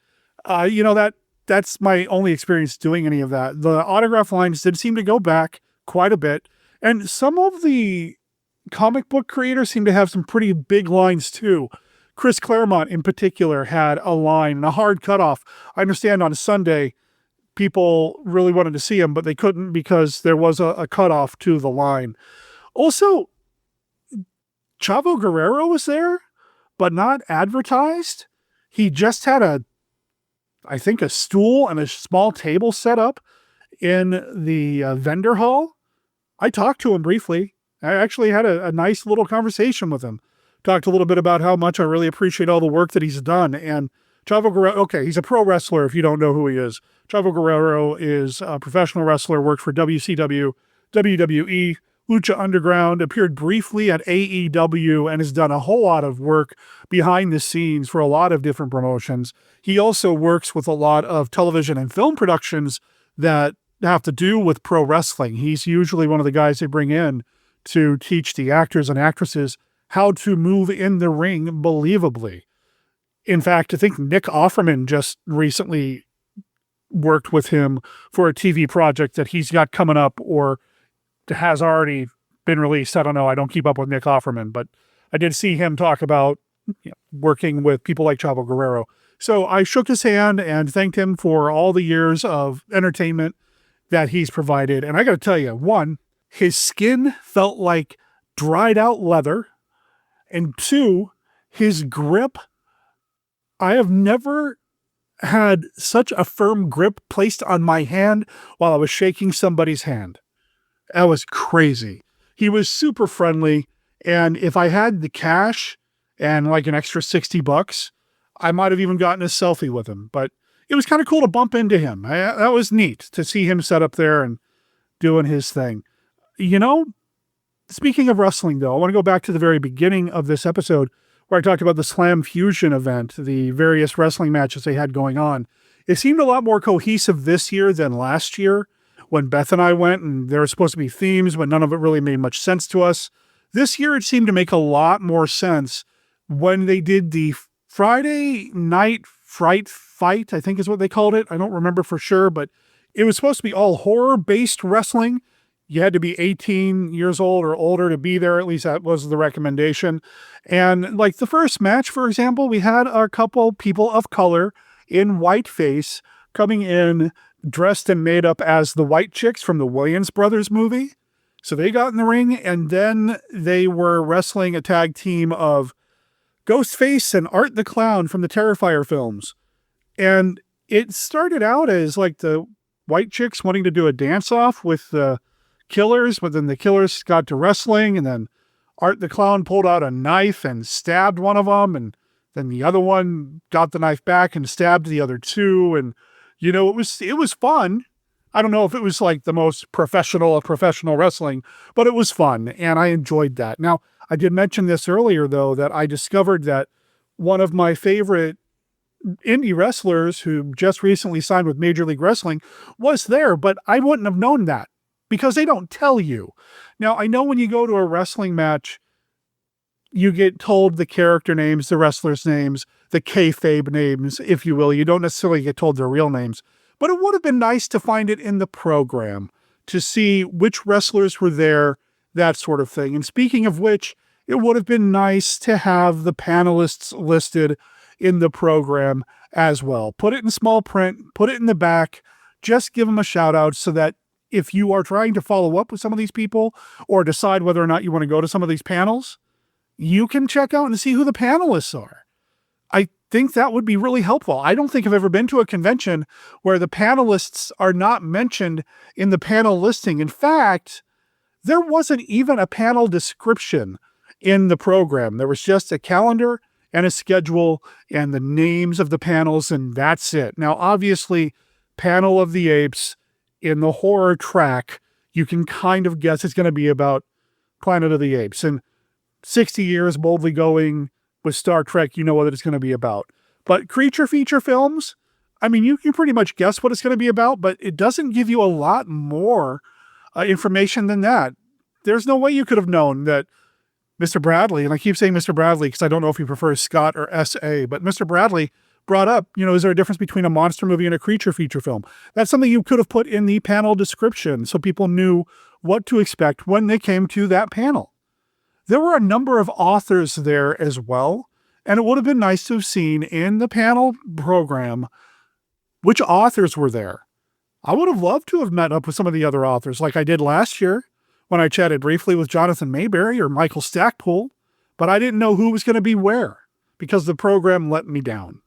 that's my only experience doing any of that. The autograph lines did seem to go back quite a bit. And some of the comic book creators seem to have some pretty big lines too. Chris Claremont in particular had a line and a hard cutoff. I understand on Sunday, people really wanted to see him, but they couldn't because there was a cutoff to the line. Also, Chavo Guerrero was there, but not advertised. He just had a stool and a small table set up in the vendor hall. I talked to him briefly. I actually had a nice little conversation with him. Talked a little bit about how much I really appreciate all the work that he's done. And Chavo Guerrero, okay, he's a pro wrestler if you don't know who he is. Chavo Guerrero is a professional wrestler, worked for WCW, WWE, Lucha Underground, appeared briefly at AEW, and has done a whole lot of work behind the scenes for a lot of different promotions. He also works with a lot of television and film productions that have to do with pro wrestling. He's usually one of the guys they bring in to teach the actors and actresses how to move in the ring believably. In fact, I think Nick Offerman just recently worked with him for a TV project that he's got coming up or has already been released. I don't know. I don't keep up with Nick Offerman, but I did see him talk about working with people like Chavo Guerrero. So I shook his hand and thanked him for all the years of entertainment that he's provided. And I got to tell you, one, his skin felt like dried out leather. And two, his grip, I have never had such a firm grip placed on my hand while I was shaking somebody's hand. That was crazy. He was super friendly. And if I had the cash and like an extra $60, I might have even gotten a selfie with him. But it was kind of cool to bump into him. That was neat to see him set up there and doing his thing. Speaking of wrestling, though, I want to go back to the very beginning of this episode where I talked about the Slam Fusion event, the various wrestling matches they had going on. It seemed a lot more cohesive this year than last year when Beth and I went, and there were supposed to be themes, but none of it really made much sense to us. This year, it seemed to make a lot more sense when they did the Friday Night Fright Fight, I think is what they called it. I don't remember for sure, but it was supposed to be all horror-based wrestling. You had to be 18 years old or older to be there. At least that was the recommendation. And like the first match, for example, we had a couple people of color in whiteface coming in dressed and made up as the White Chicks from the Williams Brothers movie. So they got in the ring, and then they were wrestling a tag team of Ghostface and Art the Clown from the Terrifier films. And it started out as like the White Chicks wanting to do a dance-off with the Killers, but then the Killers got to wrestling, and then Art the Clown pulled out a knife and stabbed one of them, and then the other one got the knife back and stabbed the other two, and it was fun. I don't know if it was like the most professional of professional wrestling, but it was fun, and I enjoyed that. Now, I did mention this earlier, though, that I discovered that one of my favorite indie wrestlers who just recently signed with Major League Wrestling was there, but I wouldn't have known that because they don't tell you. Now, I know when you go to a wrestling match, you get told the character names, the wrestlers' names, the kayfabe names, if you will. You don't necessarily get told their real names. But it would have been nice to find it in the program, to see which wrestlers were there, that sort of thing. And speaking of which, it would have been nice to have the panelists listed in the program as well. Put it in small print, put it in the back, just give them a shout out so that if you are trying to follow up with some of these people or decide whether or not you want to go to some of these panels, you can check out and see who the panelists are. I think that would be really helpful. I don't think I've ever been to a convention where the panelists are not mentioned in the panel listing. In fact, there wasn't even a panel description in the program. There was just a calendar and a schedule and the names of the panels, and that's it. Now, obviously, Panel of the Apes in the horror track, you can kind of guess it's going to be about Planet of the Apes. And 60 years boldly going with Star Trek, you know what it's going to be about. But creature feature films, I mean, you can pretty much guess what it's going to be about, but it doesn't give you a lot more information than that. There's no way you could have known that Mr. Bradley, and I keep saying Mr. Bradley because I don't know if he prefers Scott or S.A., but Mr. Bradley brought up, is there a difference between a monster movie and a creature feature film? That's something you could have put in the panel description so people knew what to expect when they came to that panel. There were a number of authors there as well, and it would have been nice to have seen in the panel program which authors were there. I would have loved to have met up with some of the other authors like I did last year when I chatted briefly with Jonathan Mayberry or Michael Stackpole, but I didn't know who was going to be where because the program let me down.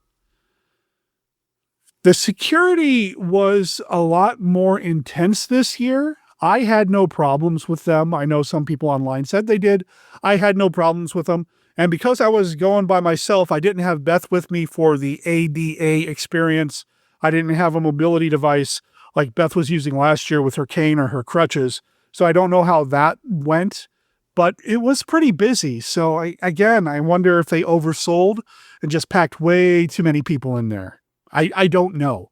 The security was a lot more intense this year. I had no problems with them. I know some people online said they did. I had no problems with them. And because I was going by myself, I didn't have Beth with me for the ADA experience. I didn't have a mobility device like Beth was using last year with her cane or her crutches. So I don't know how that went, but it was pretty busy. So I wonder if they oversold and just packed way too many people in there. I don't know.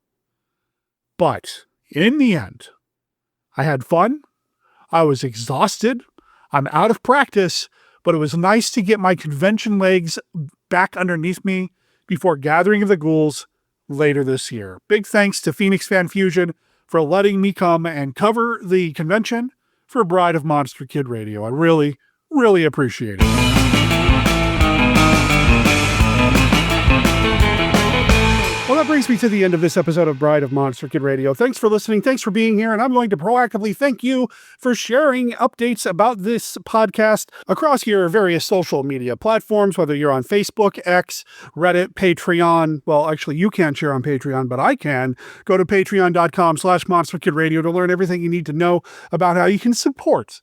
But in the end, I had fun. I was exhausted. I'm out of practice, but it was nice to get my convention legs back underneath me before Gathering of the Ghouls later this year. Big thanks to Phoenix Fan Fusion for letting me come and cover the convention for Bride of Monster Kid Radio. I really, really appreciate it. Well, that brings me to the end of this episode of Bride of Monster Kid Radio. Thanks for listening. Thanks for being here. And I'm going to proactively thank you for sharing updates about this podcast across your various social media platforms, whether you're on Facebook, X, Reddit, Patreon. Well, actually, you can't share on Patreon, but I can. Go to patreon.com/monsterkidradio to learn everything you need to know about how you can support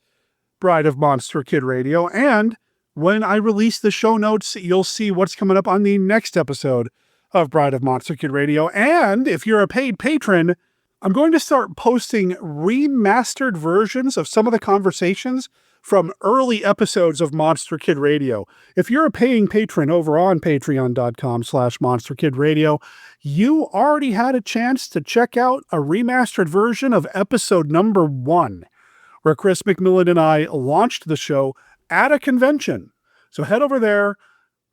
Bride of Monster Kid Radio. And when I release the show notes, you'll see what's coming up on the next episode of Bride of Monster Kid Radio. And if you're a paid patron, I'm going to start posting remastered versions of some of the conversations from early episodes of Monster Kid Radio. If you're a paying patron over on patreon.com/monsterkidradio, you already had a chance to check out a remastered version of episode number 1, where Chris McMillan and I launched the show at a convention. So head over there,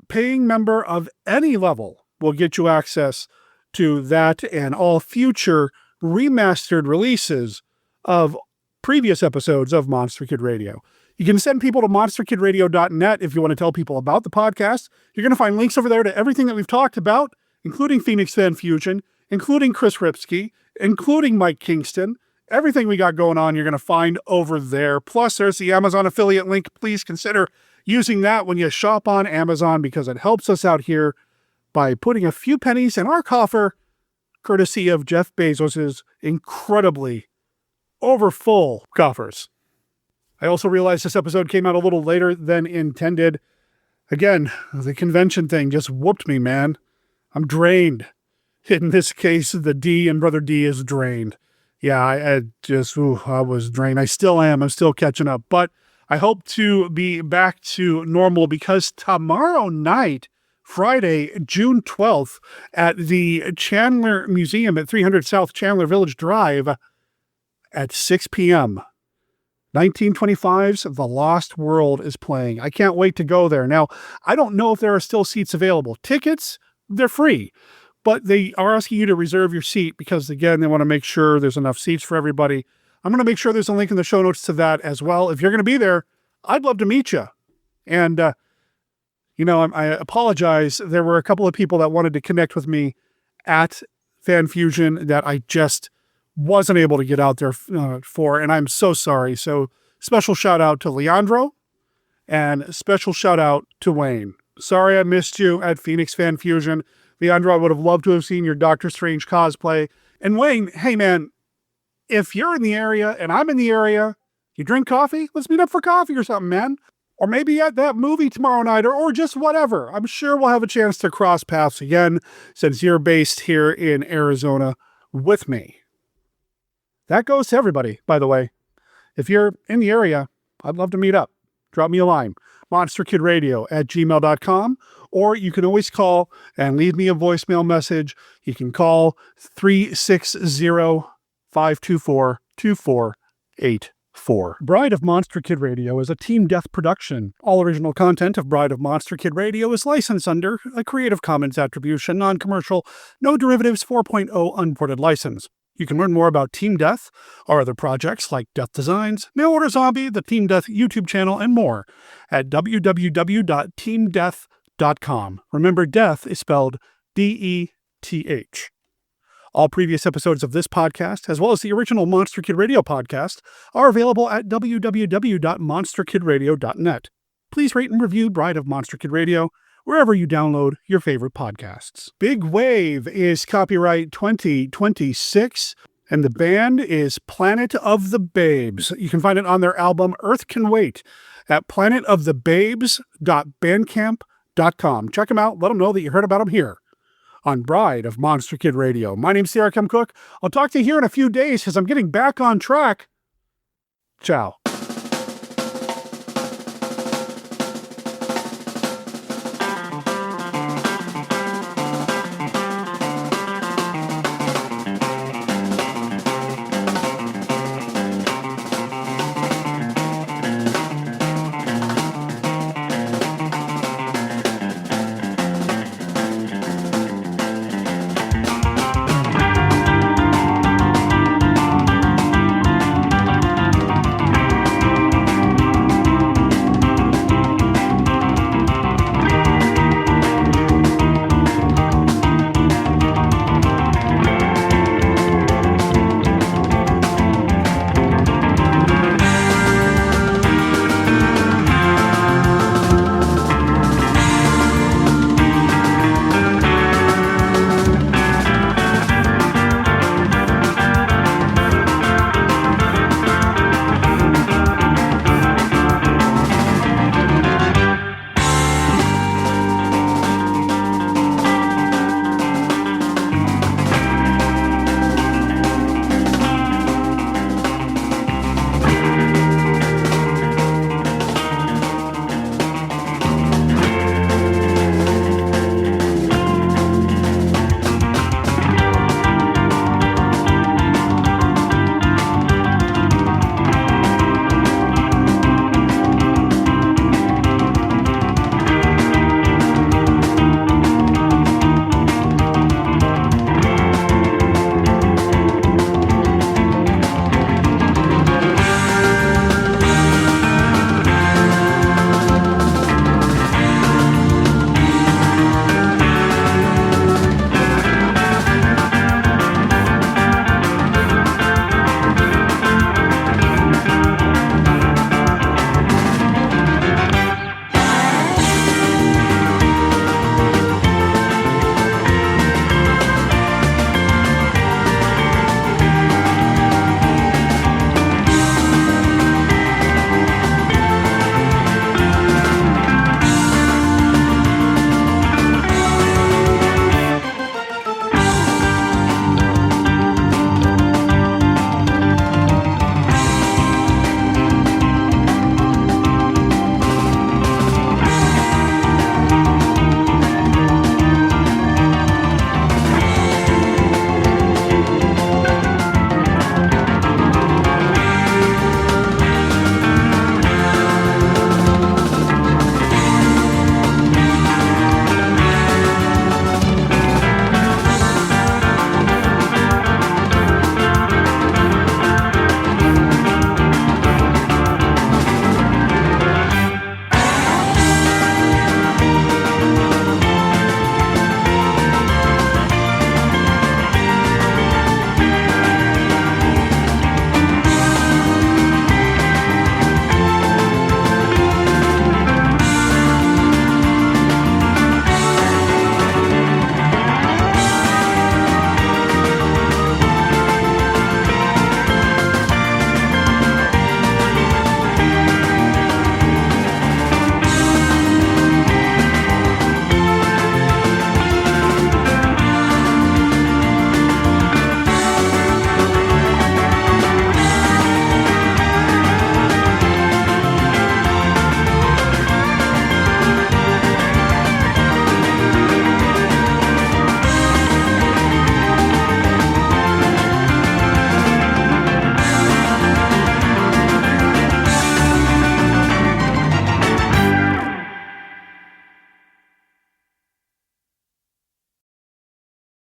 paying member of any level will get you access to that and all future remastered releases of previous episodes of Monster Kid Radio. You can send people to monsterkidradio.net if you want to tell people about the podcast. You're going to find links over there to everything that we've talked about, including Phoenix Fan Fusion, including Chris Ripsky, including Mike Kingston. Everything we got going on, you're going to find over there. Plus, there's the Amazon affiliate link. Please consider using that when you shop on Amazon because it helps us out here by putting a few pennies in our coffer, courtesy of Jeff Bezos's incredibly overfull coffers. I also realized this episode came out a little later than intended. Again, the convention thing just whooped me, man. I'm drained. In this case, the D and Brother D is drained. Yeah, I was drained. I still am. I'm still catching up. But I hope to be back to normal because tomorrow night, Friday, June 12th, at the Chandler Museum at 300 South Chandler Village Drive at 6 p.m., 1925's The Lost World is playing. I can't wait to go there. Now, I don't know if there are still seats available. Tickets, they're free, but they are asking you to reserve your seat because, again, they want to make sure there's enough seats for everybody. I'm going to make sure there's a link in the show notes to that as well. If you're going to be there, I'd love to meet you. And, I apologize. There were a couple of people that wanted to connect with me at Fan Fusion that I just wasn't able to get out there for, and I'm so sorry. So special shout out to Leandro and special shout out to Wayne. Sorry I missed you at Phoenix Fan Fusion. Leandro, I would have loved to have seen your Doctor Strange cosplay. And Wayne, hey man, if you're in the area and I'm in the area, you drink coffee? Let's meet up for coffee or something, man. Or maybe at that movie tomorrow night or just whatever. I'm sure we'll have a chance to cross paths again since you're based here in Arizona with me. That goes to everybody, by the way. If you're in the area, I'd love to meet up. Drop me a line, monsterkidradio@gmail.com, or you can always call and leave me a voicemail message. You can call 360-524-2484. Bride of Monster Kid Radio is a Team Death production. All original content of Bride of Monster Kid Radio is licensed under a Creative Commons Attribution, Non-Commercial, No Derivatives 4.0 Unported license. You can learn more about Team Death, our other projects like Death Designs, Mail Order Zombie, the Team Death YouTube channel, and more at www.teamdeath.com. Remember, death is spelled D-E-T-H. All previous episodes of this podcast, as well as the original Monster Kid Radio podcast, are available at www.monsterkidradio.net. Please rate and review Bride of Monster Kid Radio wherever you download your favorite podcasts. Big Wave is copyright 2026, and the band is Planet of the Babes. You can find it on their album Earth Can Wait at planetofthebabes.bandcamp.com. Check them out. Let them know that you heard about them here on Bride of Monster Kid Radio. My name's Sarah Kim Cook. I'll talk to you here in a few days because I'm getting back on track. Ciao.